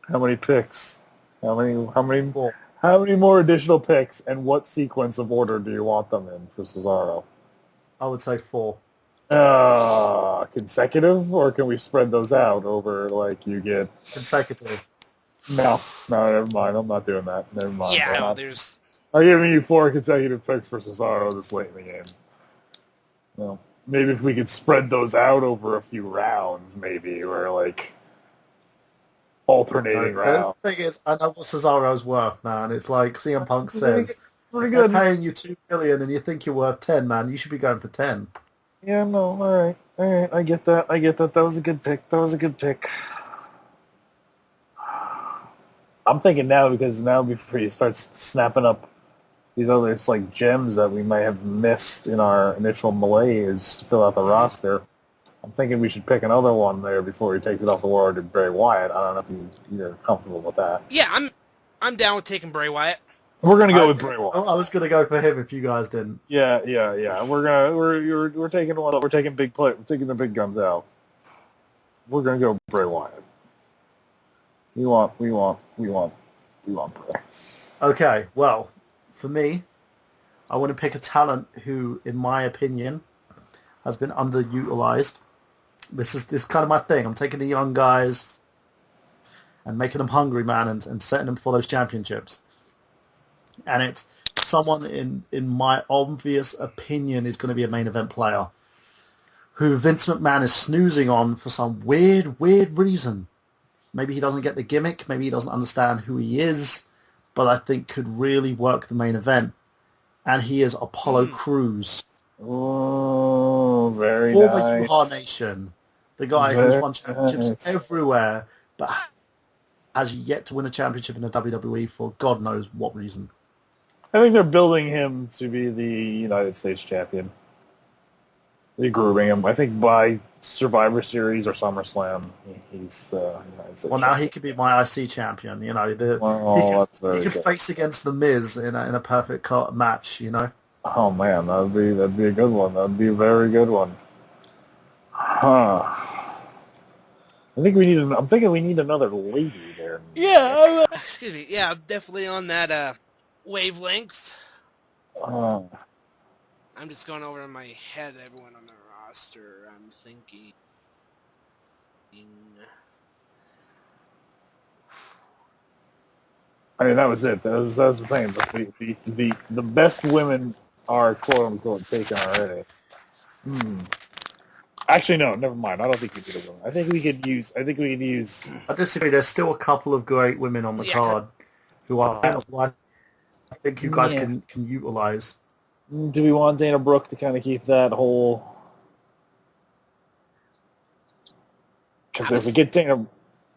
How many picks? How many more additional picks, and what sequence of order do you want them in for Cesaro? I would say 4. Consecutive, or can we spread those out over, like, you get... Consecutive. No, never mind. I'm not doing that. Never mind. Yeah, no, I'm giving you 4 consecutive picks for Cesaro this late in the game. Well, maybe if we could spread those out over a few rounds, maybe, or, like, alternating rounds. The thing is, I know what Cesaro's worth, man. It's like CM Punk says, Pretty they're good. paying you $2 million and you think you're worth 10, man. You should be going for 10. Yeah, no, all right. I get that. That was a good pick. I'm thinking now, because now before you start snapping up these other like gems that we might have missed in our initial malaise to fill out the roster, I'm thinking we should pick another one there before he takes it off the ward to Bray Wyatt. I don't know if you're comfortable with that. Yeah, I'm down with taking Bray Wyatt. We're gonna go with Bray Wyatt. I was gonna go for him if you guys didn't. Yeah. We're taking one. We're taking big play. We're taking the big guns out. We're gonna go Bray Wyatt. We want Bray. Okay, well, for me, I want to pick a talent who, in my opinion, has been underutilized. This is kind of my thing. I'm taking the young guys and making them hungry, man, and setting them for those championships. And it's someone, in my obvious opinion, is going to be a main event player who Vince McMahon is snoozing on for some weird reason. Maybe he doesn't get the gimmick. Maybe he doesn't understand who he is. But I think could really work the main event. And he is Apollo Crews. Oh, very Former nice. U-Haul Nation. The guy who's won championships everywhere, but has yet to win a championship in the WWE for God knows what reason. I think they're building him to be the United States champion. They're grooming him. I think by Survivor Series or SummerSlam, he's United States Well, now he could be my IC champion. You know, he could face against the Miz in a perfect match. You know. Oh man, that'd be a good one. That'd be a very good one. Huh. I'm thinking we need another lady there. Yeah. Excuse me. Yeah, I'm definitely on that wavelength. I'm just going over in my head everyone on the roster. I'm thinking. I mean, that was it. That was the thing. But the best women are quote unquote taken already. Actually, no. Never mind. I don't think we need a woman. I think we could use. I disagree. There's still a couple of great women on the card who I think you guys can utilize. Do we want Dana Brooke to kind of keep that whole? Because if we get Dana,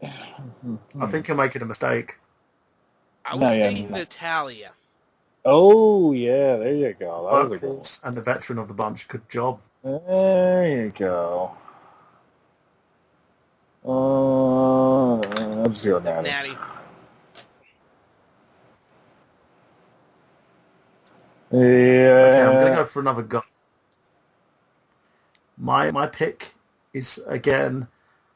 I think you're making a mistake. I was thinking Natalia. Oh yeah, there you go. That was a good one. And the veteran of the bunch. Good job. There you go. Let's go, Natty. Yeah. Okay, I'm going to go for another guy. My pick is, again,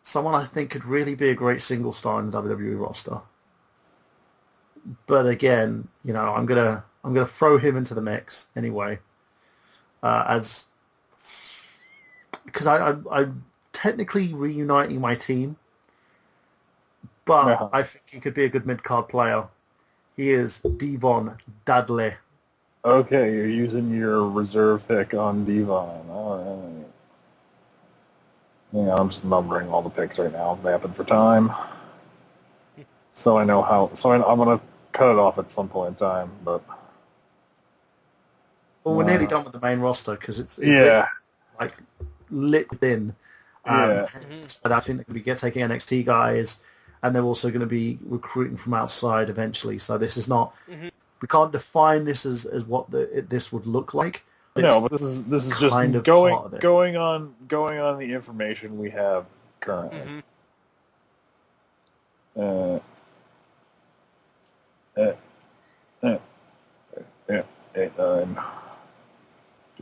someone I think could really be a great single star in the WWE roster. But again, you know, I'm gonna throw him into the mix anyway, because I'm technically reuniting my team, but I think he could be a good mid-card player. He is Devon Dudley. Okay, you're using your reserve pick on Devon. All right. Yeah, I'm just numbering all the picks right now, vamping for time. So I know how. So I'm gonna cut it off at some point in time, but. Well, we're nearly done with the main roster because it's like lit in. But I think they're going to be taking NXT guys, and they're also going to be recruiting from outside eventually. So this is not. We can't define this as what this would look like. No, but this is just going on the information we have currently.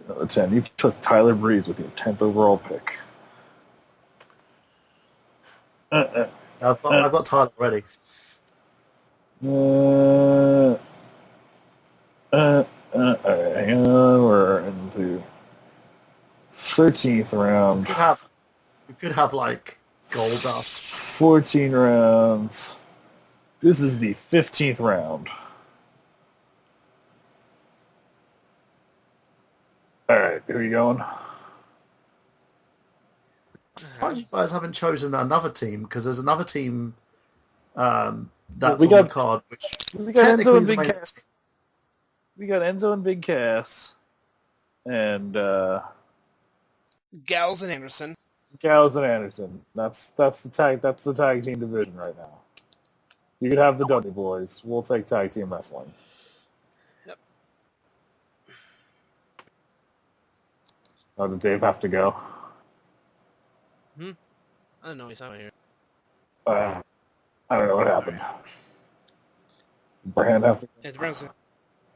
Another 10. You took Tyler Breeze with your 10th overall pick. I've got Tyler already. Hang on, we're into 13th round. We could have like gold dust. 14 rounds. This is the 15th round. All right, who are you going? Why you guys haven't chosen another team? Because there's another team that's we on got- the card, which We got technically Enzo and is the Big main Cass. We got Enzo and Big Cass, and Gals and Anderson. Gallows and Anderson. That's the tag team division right now. You could have the Dudley Boys. We'll take tag team wrestling. Yep. Oh, did Dave have to go? I don't know. He's not here. I don't know what happened. Burhan have to. It's Branson.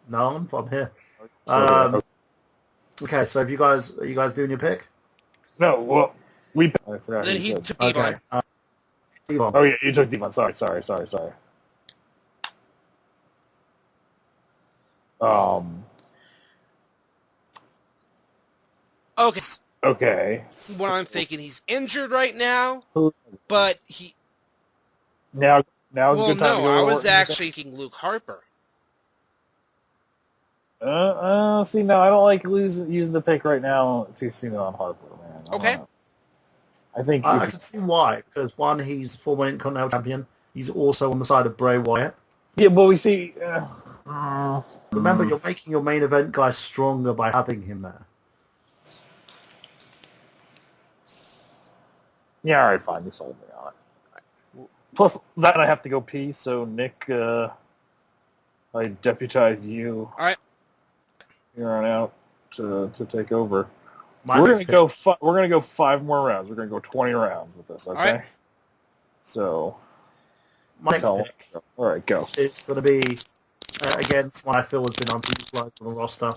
No, I'm here. So, Okay, so are you guys doing your pick? no, well, I forgot. Then who he said. took Okay. Devon. Devon. Oh yeah, you took Devon. Sorry. Okay. Okay. What I'm thinking, he's injured right now, Who- but he. Now is a Well, good time to no, go. I to was Orton. actually thinking Luke Harper. See, no, I don't like using the pick right now too soon on Harper, man. I don't Okay. know. I think I if- can see why. Because one, he's former Intercontinental Champion. He's also on the side of Bray Wyatt. yeah, but we see. Remember, you're making your main event guy stronger by having him there. Yeah, all right, fine. You sold me on it. Plus, that I have to go pee. So Nick, I deputize you. All right. Here on out to take over. My We're next gonna pick- go. We're gonna go 5 more rounds. We're gonna go 20 rounds with this. Okay. right. So. My next tell- pick All right, go. is going to be, again, someone I feel has been underutilized on the roster.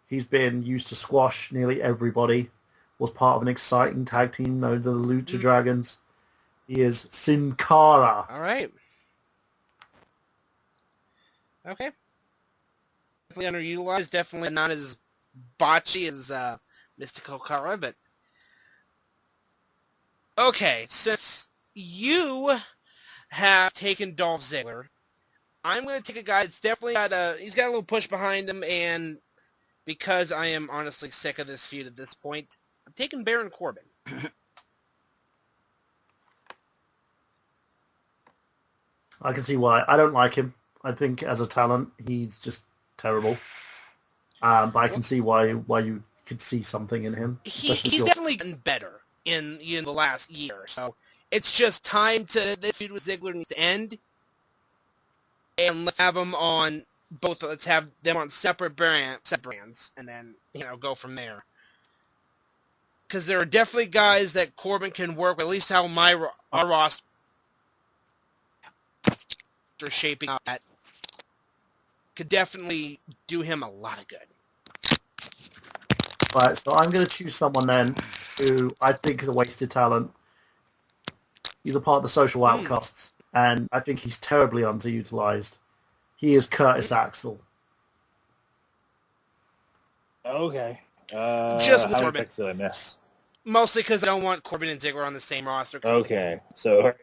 He's been used to squash nearly everybody. Was part of an exciting tag team known as the Lucha Dragons. He is Sin Cara. All right. Okay. Definitely underutilized. Definitely not as botchy as Mystical Cara, but okay. Since you have taken Dolph Ziggler, I'm going to take a guy that's definitely he's got a little push behind him, and because I am honestly sick of this feud at this point, I'm taking Baron Corbin. I can see why. I don't like him. I think as a talent, he's just terrible. But I can see why you could see something in him. especially if He's you're- definitely gotten better in the last year, so it's just time to the feud with Ziggler needs to end, and let's have them on both. Let's have them on separate brands, and then go from there. Because there are definitely guys that Corbin can work with. At least how our roster is shaping up, that could definitely do him a lot of good. Right, so I'm going to choose someone then who I think is a wasted talent. He's a part of the social outcasts, and I think he's terribly underutilized. He is Curtis Axel. Okay. Just how many Corbin. picks did I miss? Mostly because I don't want Corbin and Ziggler on the same roster. Okay, so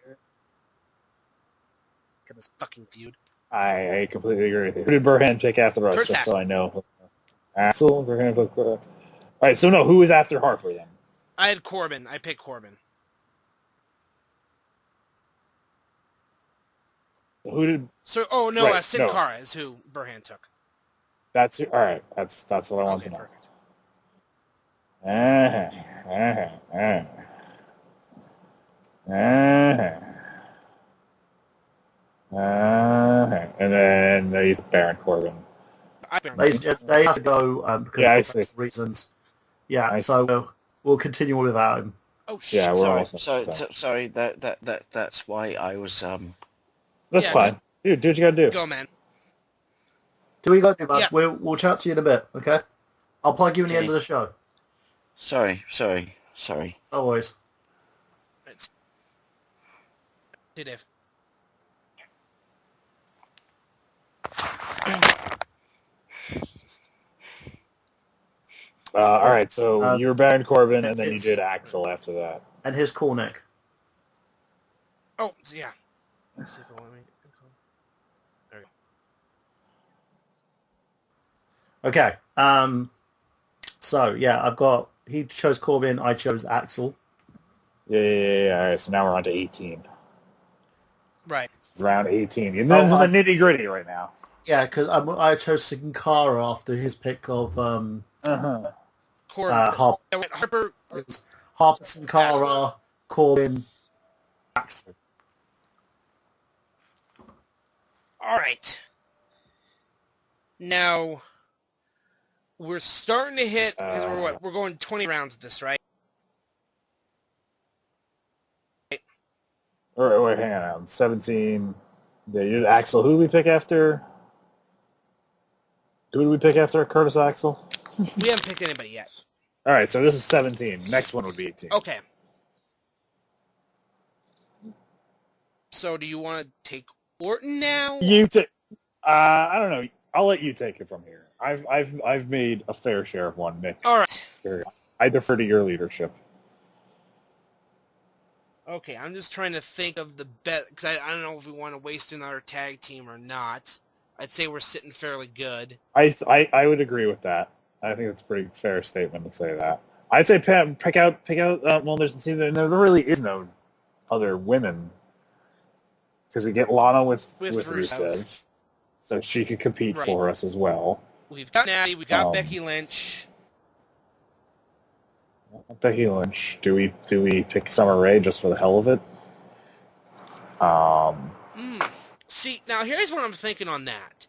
Because this fucking feud. I completely agree with you. Who did Burhan pick after us? Curtis Just so Axel. I know. Axel. Burhan took. All right, so no, who was after Harper then? I had Corbin. I picked Corbin. Who did? So, oh no, Right, Sin no. Cara is who Burhan took. That's all right. That's what I want Okay, to know. perfect. And then they Baron Corbin. They have to go because Yeah, I of see. reasons. Yeah, I so we'll continue without him. Oh shit. Yeah, we're Sorry, also. sorry. That's why I was. That's Yeah, fine. Dude, do what you gotta do. Go, man. Do we go do that? Yeah. We'll chat to you in a bit, okay? I'll plug you in the Okay. end of the show. Sorry. No worries. Right. Hey, Dave. All right, so you were Baron Corbin, and then you his- did Axel after that. And his cool neck. Oh, so yeah. Let's see if I want to make it. There we go. Okay. So yeah, he chose Corbin, I chose Axel. Yeah. All right, so now we're on to 18. Right. It's round 18. And this is the nitty-gritty right now. Yeah, because I chose Sin Cara after his pick of Corbin. Harper. Harper. It was Harper, Sin Cara, Corbin, Axel. All right. Now, we're starting to hit, because we're going 20 rounds of this, right? All right, wait, hang on. 17. Yeah, you did Axel. Who did we pick after? Who did we pick after Curtis Axel? We haven't picked anybody yet. All right, so this is 17. Next one would be 18. Okay. So do you want to take Orton now? You take. I don't know. I'll let you take it from here. I've made a fair share of one, Nick. All right. I defer to your leadership. Okay, I'm just trying to think of the bet, because I don't know if we want to waste another tag team or not. I'd say we're sitting fairly good. I would agree with that. I think it's a pretty fair statement to say that. I'd say pick out. Well, there really is no other women because we get Lana with Rusev, so she could compete for us as well. We've got Natty. We've got Becky Lynch. Becky Lynch. Do we pick Summer Rae just for the hell of it? See, now here's what I'm thinking on that.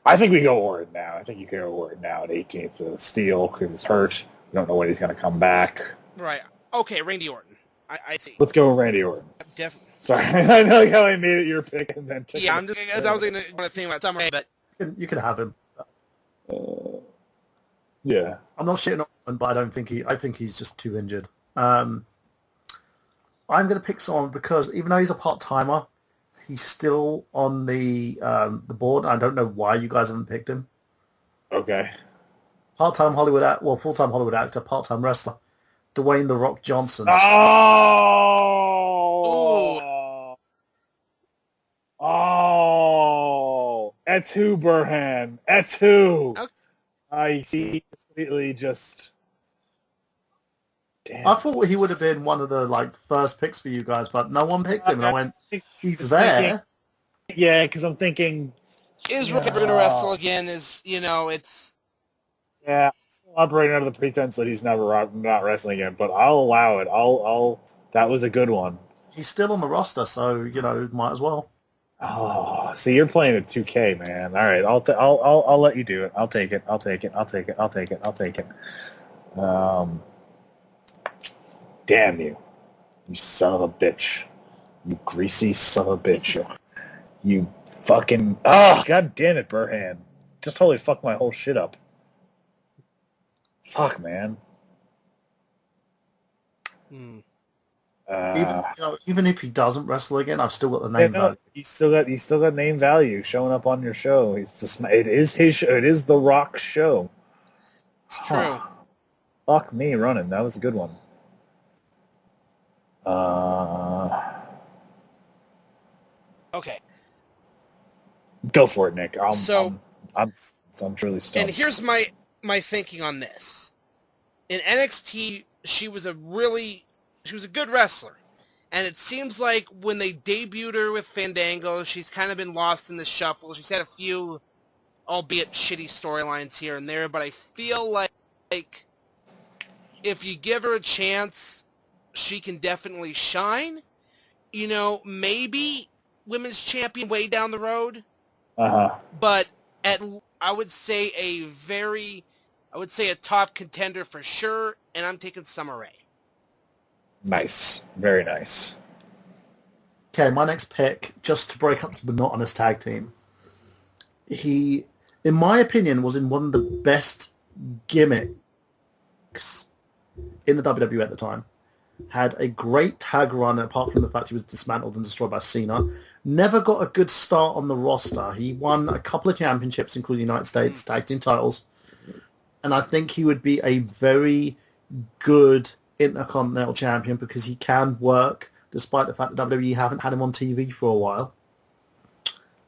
I think we go Orton now. I think you can go Orton now at 18th to Steel because he's hurt. We don't know when he's going to come back. Right. Okay, Randy Orton. I see. Let's go Randy Orton. Definitely. Sorry, I know how I made it your pick and then took I was going to think about Summer Rae, but You can have him. Yeah. I'm not shitting on him, but I think he's just too injured. I'm going to pick someone because even though he's a part-timer, he's still on the board. I don't know why you guys haven't picked him. Okay. Full-time Hollywood actor, part-time wrestler, Dwayne "The Rock" Johnson. Oh! Etu Burhan. Etu! Okay. I see completely just... Damn. I thought he would have been one of the first picks for you guys, but no one picked him, and I went, he's there. Yeah, because I'm thinking... Is Rook ever going to wrestle again? It's... Yeah, operating under the pretense that he's not wrestling again, but I'll allow it. That was a good one. He's still on the roster, so, might as well. Oh, see, you're playing at 2K, man. All right, I'll let you do it. I'll take it. Damn you son of a bitch, you greasy son of a bitch, you fucking god damn it, Burhan, just totally fucked my whole shit up. Fuck, man. Even if he doesn't wrestle again, I've still got the name value. You still got name value showing up on your show. It is his show. It is The Rock's show. It's true. Fuck me running. That was a good one. Okay. Go for it, Nick. I'm truly stumped. And here's my thinking on this. In NXT, she was a good wrestler. And it seems like when they debuted her with Fandango, she's kind of been lost in the shuffle. She's had a few, albeit shitty storylines here and there, but I feel like if you give her a chance, she can definitely shine. Maybe women's champion way down the road. But I would say a top contender for sure, and I'm taking Summer Rae. Nice. Very nice. Okay, my next pick, just to break up the monotonous tag team. He, in my opinion, was in one of the best gimmicks in the WWE at the time. Had a great tag run, apart from the fact he was dismantled and destroyed by Cena. Never got a good start on the roster. He won a couple of championships, including United States tag team titles. And I think he would be a very good Intercontinental Champion because he can work, despite the fact that WWE haven't had him on TV for a while.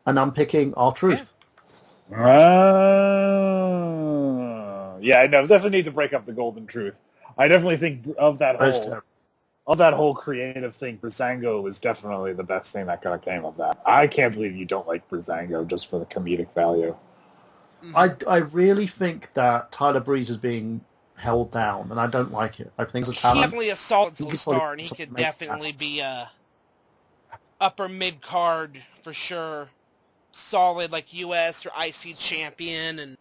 And I'm picking R-Truth. Yeah, no, definitely need to break up the Golden Truth. I definitely think of that whole creative thing, Breezango is definitely the best thing that kind of came of that. I can't believe you don't like Breezango just for the comedic value. I really think that Tyler Breeze is being held down, and I don't like it. I think he's a talent. He's definitely a solid star, and he probably could make definitely that. be a upper mid-card for sure. Solid, like, U.S. or IC champion,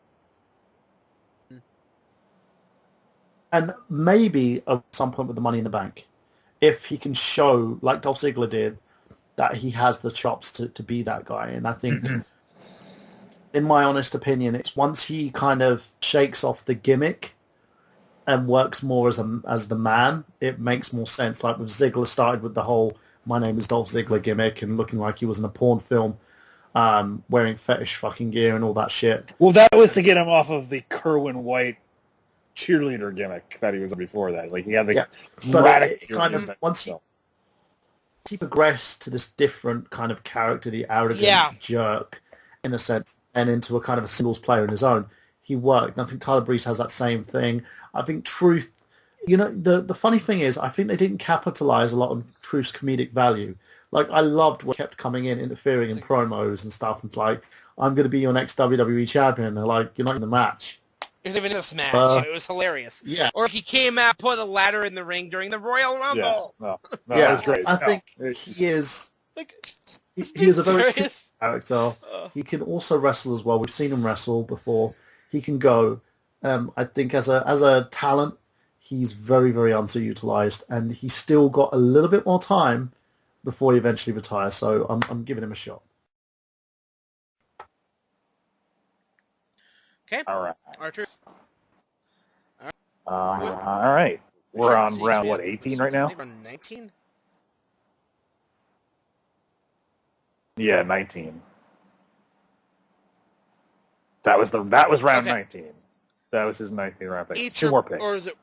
And maybe at some point with the Money in the Bank, if he can show, like Dolph Ziggler did, that he has the chops to be that guy. And I think, in my honest opinion, it's once he kind of shakes off the gimmick and works more as the man, it makes more sense. Like with Ziggler started with the whole "My name is Dolph Ziggler" gimmick and looking like he was in a porn film, wearing fetish fucking gear and all that shit. Well, that was to get him off of the Kerwin White cheerleader gimmick that he was on before that. Like he had the it kind of once he progressed to this different kind of character, the arrogant jerk, in a sense, and into a kind of a singles player in his own, he worked. And I think Tyler Breeze has that same thing. I think Truth, the funny thing is, I think they didn't capitalize a lot on Truth's comedic value. Like, I loved what kept coming in, interfering in promos and stuff. It's like, I'm going to be your next WWE champion. They're like, you're not in the match. You're even in this match. It was hilarious. Yeah. Or if he came out, put a ladder in the ring during the Royal Rumble. Yeah, that was great. I think he is... He is a very good character. He can also wrestle as well. We've seen him wrestle before. He can go. I think as a talent, he's very, very underutilized, and he's still got a little bit more time before he eventually retires. So I'm giving him a shot. Okay. All right. Arthur. All right. We're on round, 18 right now? Round 19? Yeah, 19. That was round 19. That was his 19th round pick. Two more picks. Or is it...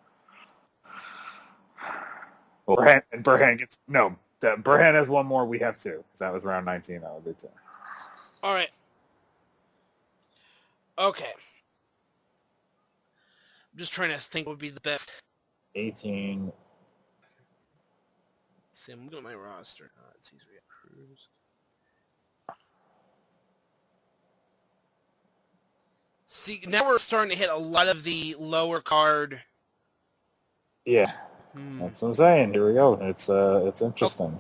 Well, Burhan gets... No, Burhan has one more. We have two. Because that was round 19. That would be two. All right. Okay. I'm just trying to think what would be the best. 18. Let's see, I'm looking at my roster. Let's see, so we got Cruz. See, now we're starting to hit a lot of the lower card. Yeah. That's what I'm saying. Here we go. It's interesting.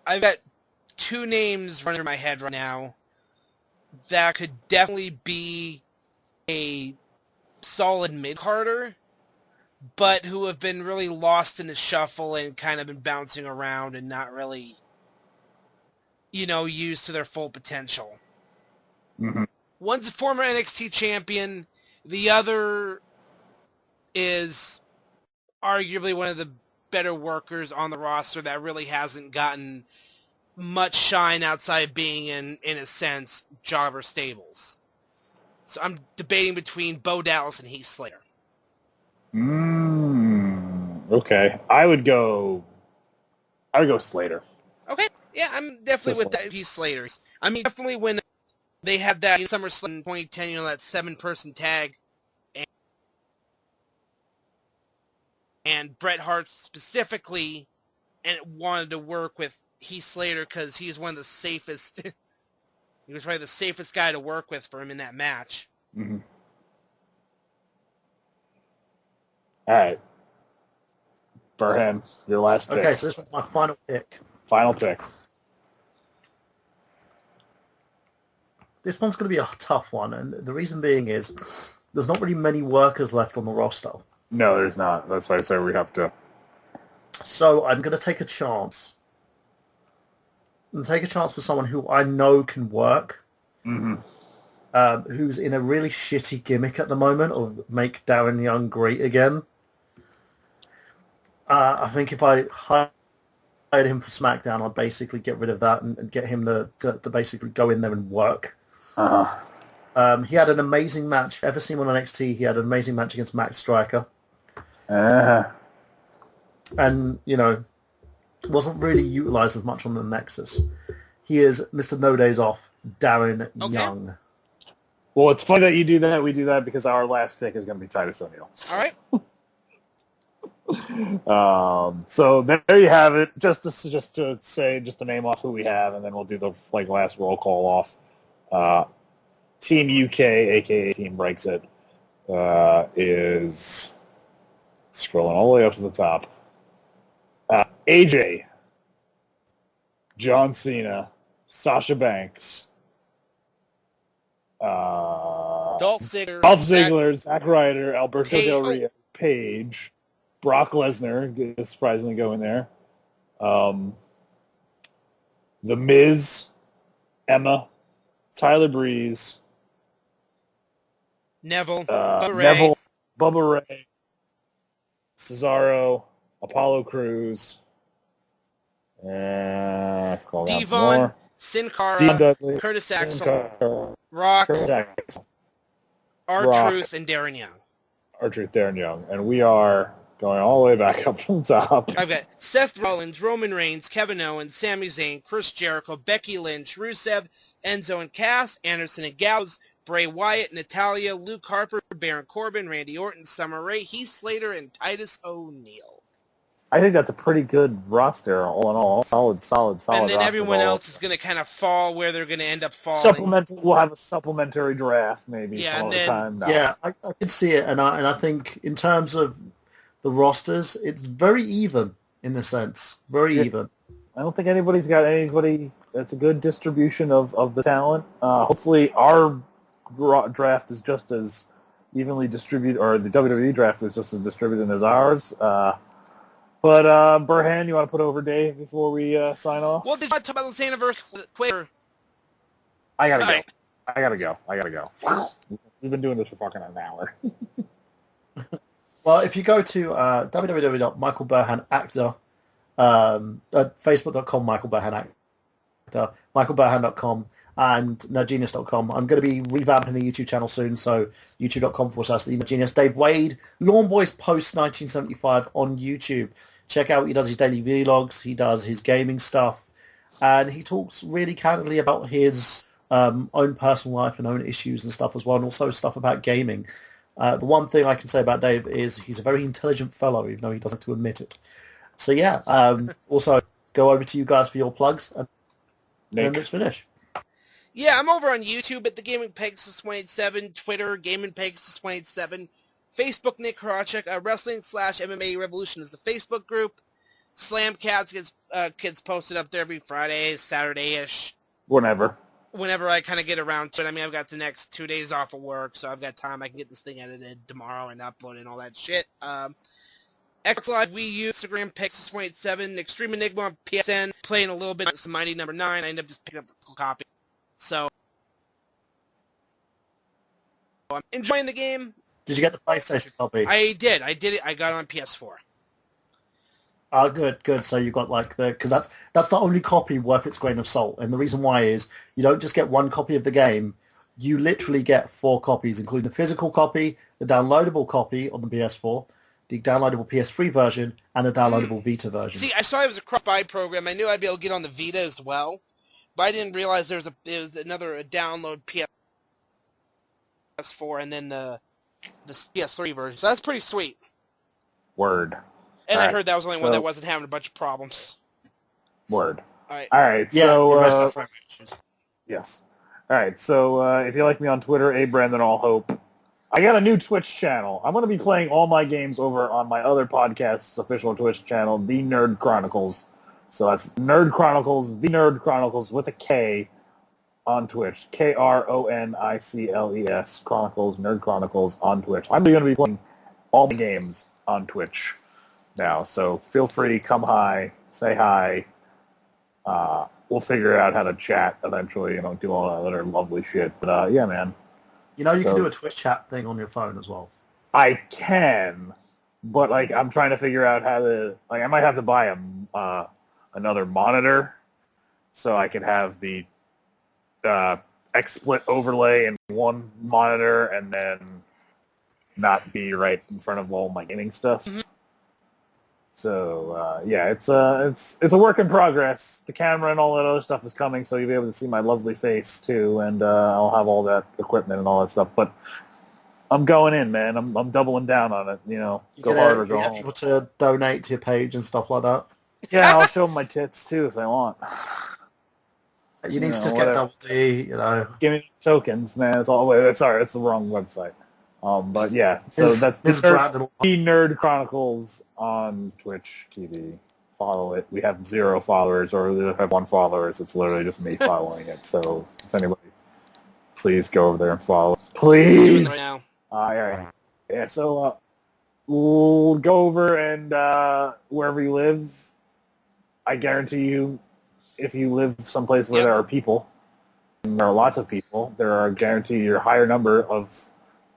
I've got two names running through my head right now that could definitely be a solid mid-carder, but who have been really lost in the shuffle and kind of been bouncing around and not really, used to their full potential. Mm-hmm. One's a former NXT champion. The other is arguably one of the better workers on the roster that really hasn't gotten much shine outside being in a sense, jobber stables. So I'm debating between Bo Dallas and Heath Slater. Okay. I would go Slater. Okay. Yeah, I'm definitely with that Heath Slater. I mean, definitely when they had that in SummerSlam in 2010, that 7-person tag, and Bret Hart specifically and wanted to work with Heath Slater because he's one of the safest. He was probably the safest guy to work with for him in that match. Mm-hmm. All right. Burhan, your last pick. Okay, so this was my final pick. Final pick. This one's going to be a tough one, and the reason being is there's not really many workers left on the roster. No, there's not. That's why I say we have to. So I'm going to take a chance. And take a chance for someone who I know can work. Mm-hmm. Who's in a really shitty gimmick at the moment of make Darren Young great again. I think if I hired him for SmackDown, I'd basically get rid of that and get him to basically go in there and work. He had an amazing match. Ever seen him on NXT? He had an amazing match against Max Striker. And, wasn't really utilised as much on the Nexus. He is Mr. No Days Off, Darren Young. Well, it's funny that you do that. We do that because our last pick is going to be Titus O'Neil. All right. So there you have it. Just to name off who we have, and then we'll do the last roll call off. Team UK, aka Team Brexit, is scrolling all the way up to the top. AJ, John Cena, Sasha Banks, Dolph Ziggler, Zack Ryder, Alberto Del Rio, Paige, Brock Lesnar, surprisingly going there. The Miz, Emma, Tyler Breeze, Neville, Bubba Ray, Cesaro, Apollo Crews, Devon, Sin Cara, Dean Dudley, Curtis Axel, Rock, R-Truth, and Darren Young. R-Truth, Darren Young. And we are going all the way back up from the top. I've got Seth Rollins, Roman Reigns, Kevin Owens, Sami Zayn, Chris Jericho, Becky Lynch, Rusev, Enzo and Cass, Anderson and Gallows, Bray Wyatt, Natalya, Luke Harper, Baron Corbin, Randy Orton, Summer Rae, Heath Slater, and Titus O'Neil. I think that's a pretty good roster, all in all. Solid. And then everyone else is going to kind of fall where they're going to end up falling. We'll have a supplementary draft maybe some other time. No. Yeah, I could see it, and I think in terms of the rosters, it's very even in the sense. Very even. I don't think anybody's got anybody that's a good distribution of the talent. Hopefully our draft is just as evenly distributed, or the WWE draft is just as distributed as ours. But Burhan, you want to put over Dave before we sign off? Well, did you want to talk about this anniversary quick? I gotta go. We've been doing this for fucking an hour. Well, if you go to www.michaelburhanactor, facebook.com michaelburhanactor, michaelburhan.com, and nerdgenius.com. I'm going to be revamping the YouTube channel soon, so youtube.com/the Dave Wade, Lawn Boys Post 1975 on YouTube. Check out, he does his daily vlogs, he does his gaming stuff, and he talks really candidly about his own personal life and own issues and stuff as well, and also stuff about gaming. The one thing I can say about Dave is he's a very intelligent fellow, even though he doesn't like to admit it. So yeah, also go over to you guys for your plugs, and then let's finish. Yeah, I'm over on YouTube at the Gaming Pegasus 187, Twitter, Gaming Pegasus 187, Facebook, Nick Horaceck, Wrestling/MMA Revolution is the Facebook group. Slamcast gets posted up there every Friday, Saturday-ish. Whenever I kind of get around to it. I mean, I've got the next 2 days off of work, so I've got time. I can get this thing edited tomorrow and upload and all that shit. Xbox Live, Wii U, Instagram, Pegasus 187, Extreme Enigma on PSN, playing a little bit of some Mighty Number 9. I ended up just picking up a copy. So, I'm enjoying the game. Did you get the PlayStation copy? I did. I got it on PS4. Oh, good. So you got because that's the only copy worth its grain of salt. And the reason why is you don't just get one copy of the game. You literally get 4 copies, including the physical copy, the downloadable copy on the PS4, the downloadable PS3 version, and the downloadable Vita version. See, I saw it was a cross-buy program. I knew I'd be able to get on the Vita as well. But I didn't realize there was another download PS4 and then the PS3 version. So that's pretty sweet. Word. And I heard that was the only one that wasn't having a bunch of problems. Word. All right. All right. Yeah, so yes. All right. So if you like me on Twitter, Brandon All Hope. I got a new Twitch channel. I'm going to be playing all my games over on my other podcast's official Twitch channel, The Nerd Chronicles. So that's Nerd Chronicles, The Nerd Chronicles with a K on Twitch. KRONICLES, Chronicles, Nerd Chronicles on Twitch. I'm going to be playing all the games on Twitch now. So feel free, come hi, say hi. We'll figure out how to chat eventually, do all that other lovely shit. But yeah, man. You can do a Twitch chat thing on your phone as well. I can, but I'm trying to figure out how to. I might have to buy another monitor so I could have the XSplit overlay in one monitor and then not be right in front of all my gaming stuff. Mhm. So yeah, it's a work in progress. The camera and all that other stuff is coming, so you'll be able to see my lovely face too, and I'll have all that equipment and all that stuff. But I'm going in, man. I'm doubling down on it. You know, go hard or go get home. people to donate to your page and stuff like that. Yeah, I'll show them my tits too if they want. You need to just whatever. get Double D, you know. Give me tokens, man. It's all. Wait, sorry, it's the wrong website. But yeah, so that's the Nerd Chronicles on Twitch TV. Follow it. We have 0 followers, or we have 1 follower. It's literally just me following it. So if anybody, please go over there and follow. Please. Right now. All right. Yeah. So we'll go over and wherever you live, I guarantee you, if you live someplace where there are people, and there are lots of people, there are guaranteed a higher number of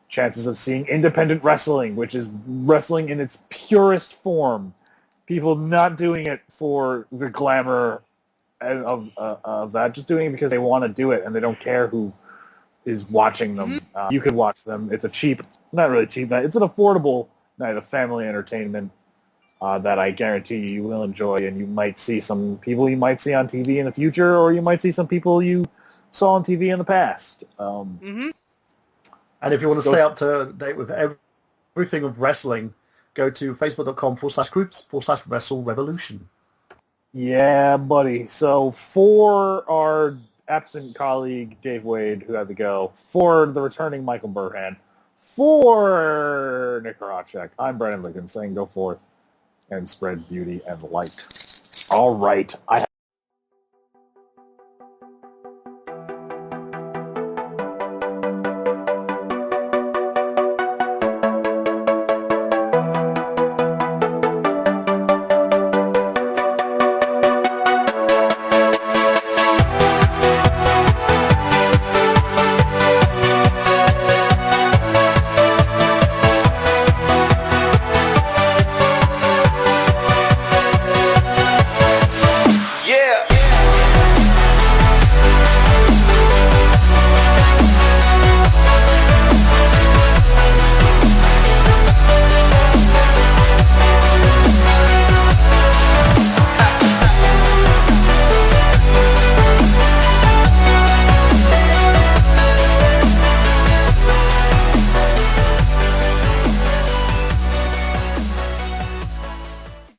chances of seeing independent wrestling, which is wrestling in its purest form. People not doing it for the glamour of that, just doing it because they want to do it and they don't care who is watching them. You could watch them. It's a cheap, not really cheap night. It's an affordable night of family entertainment that I guarantee you will enjoy, and you might see some people you might see on TV in the future, or you might see some people you saw on TV in the past. And if you want to stay up to date with everything of wrestling, go to facebook.com/groups/WrestleRevolution. Yeah, buddy. So for our absent colleague, Dave Wade, who had to go, for the returning Michael Burhan, for Nick Horaceck, I'm Brennan Liggan saying go forth and spread beauty and light. All right.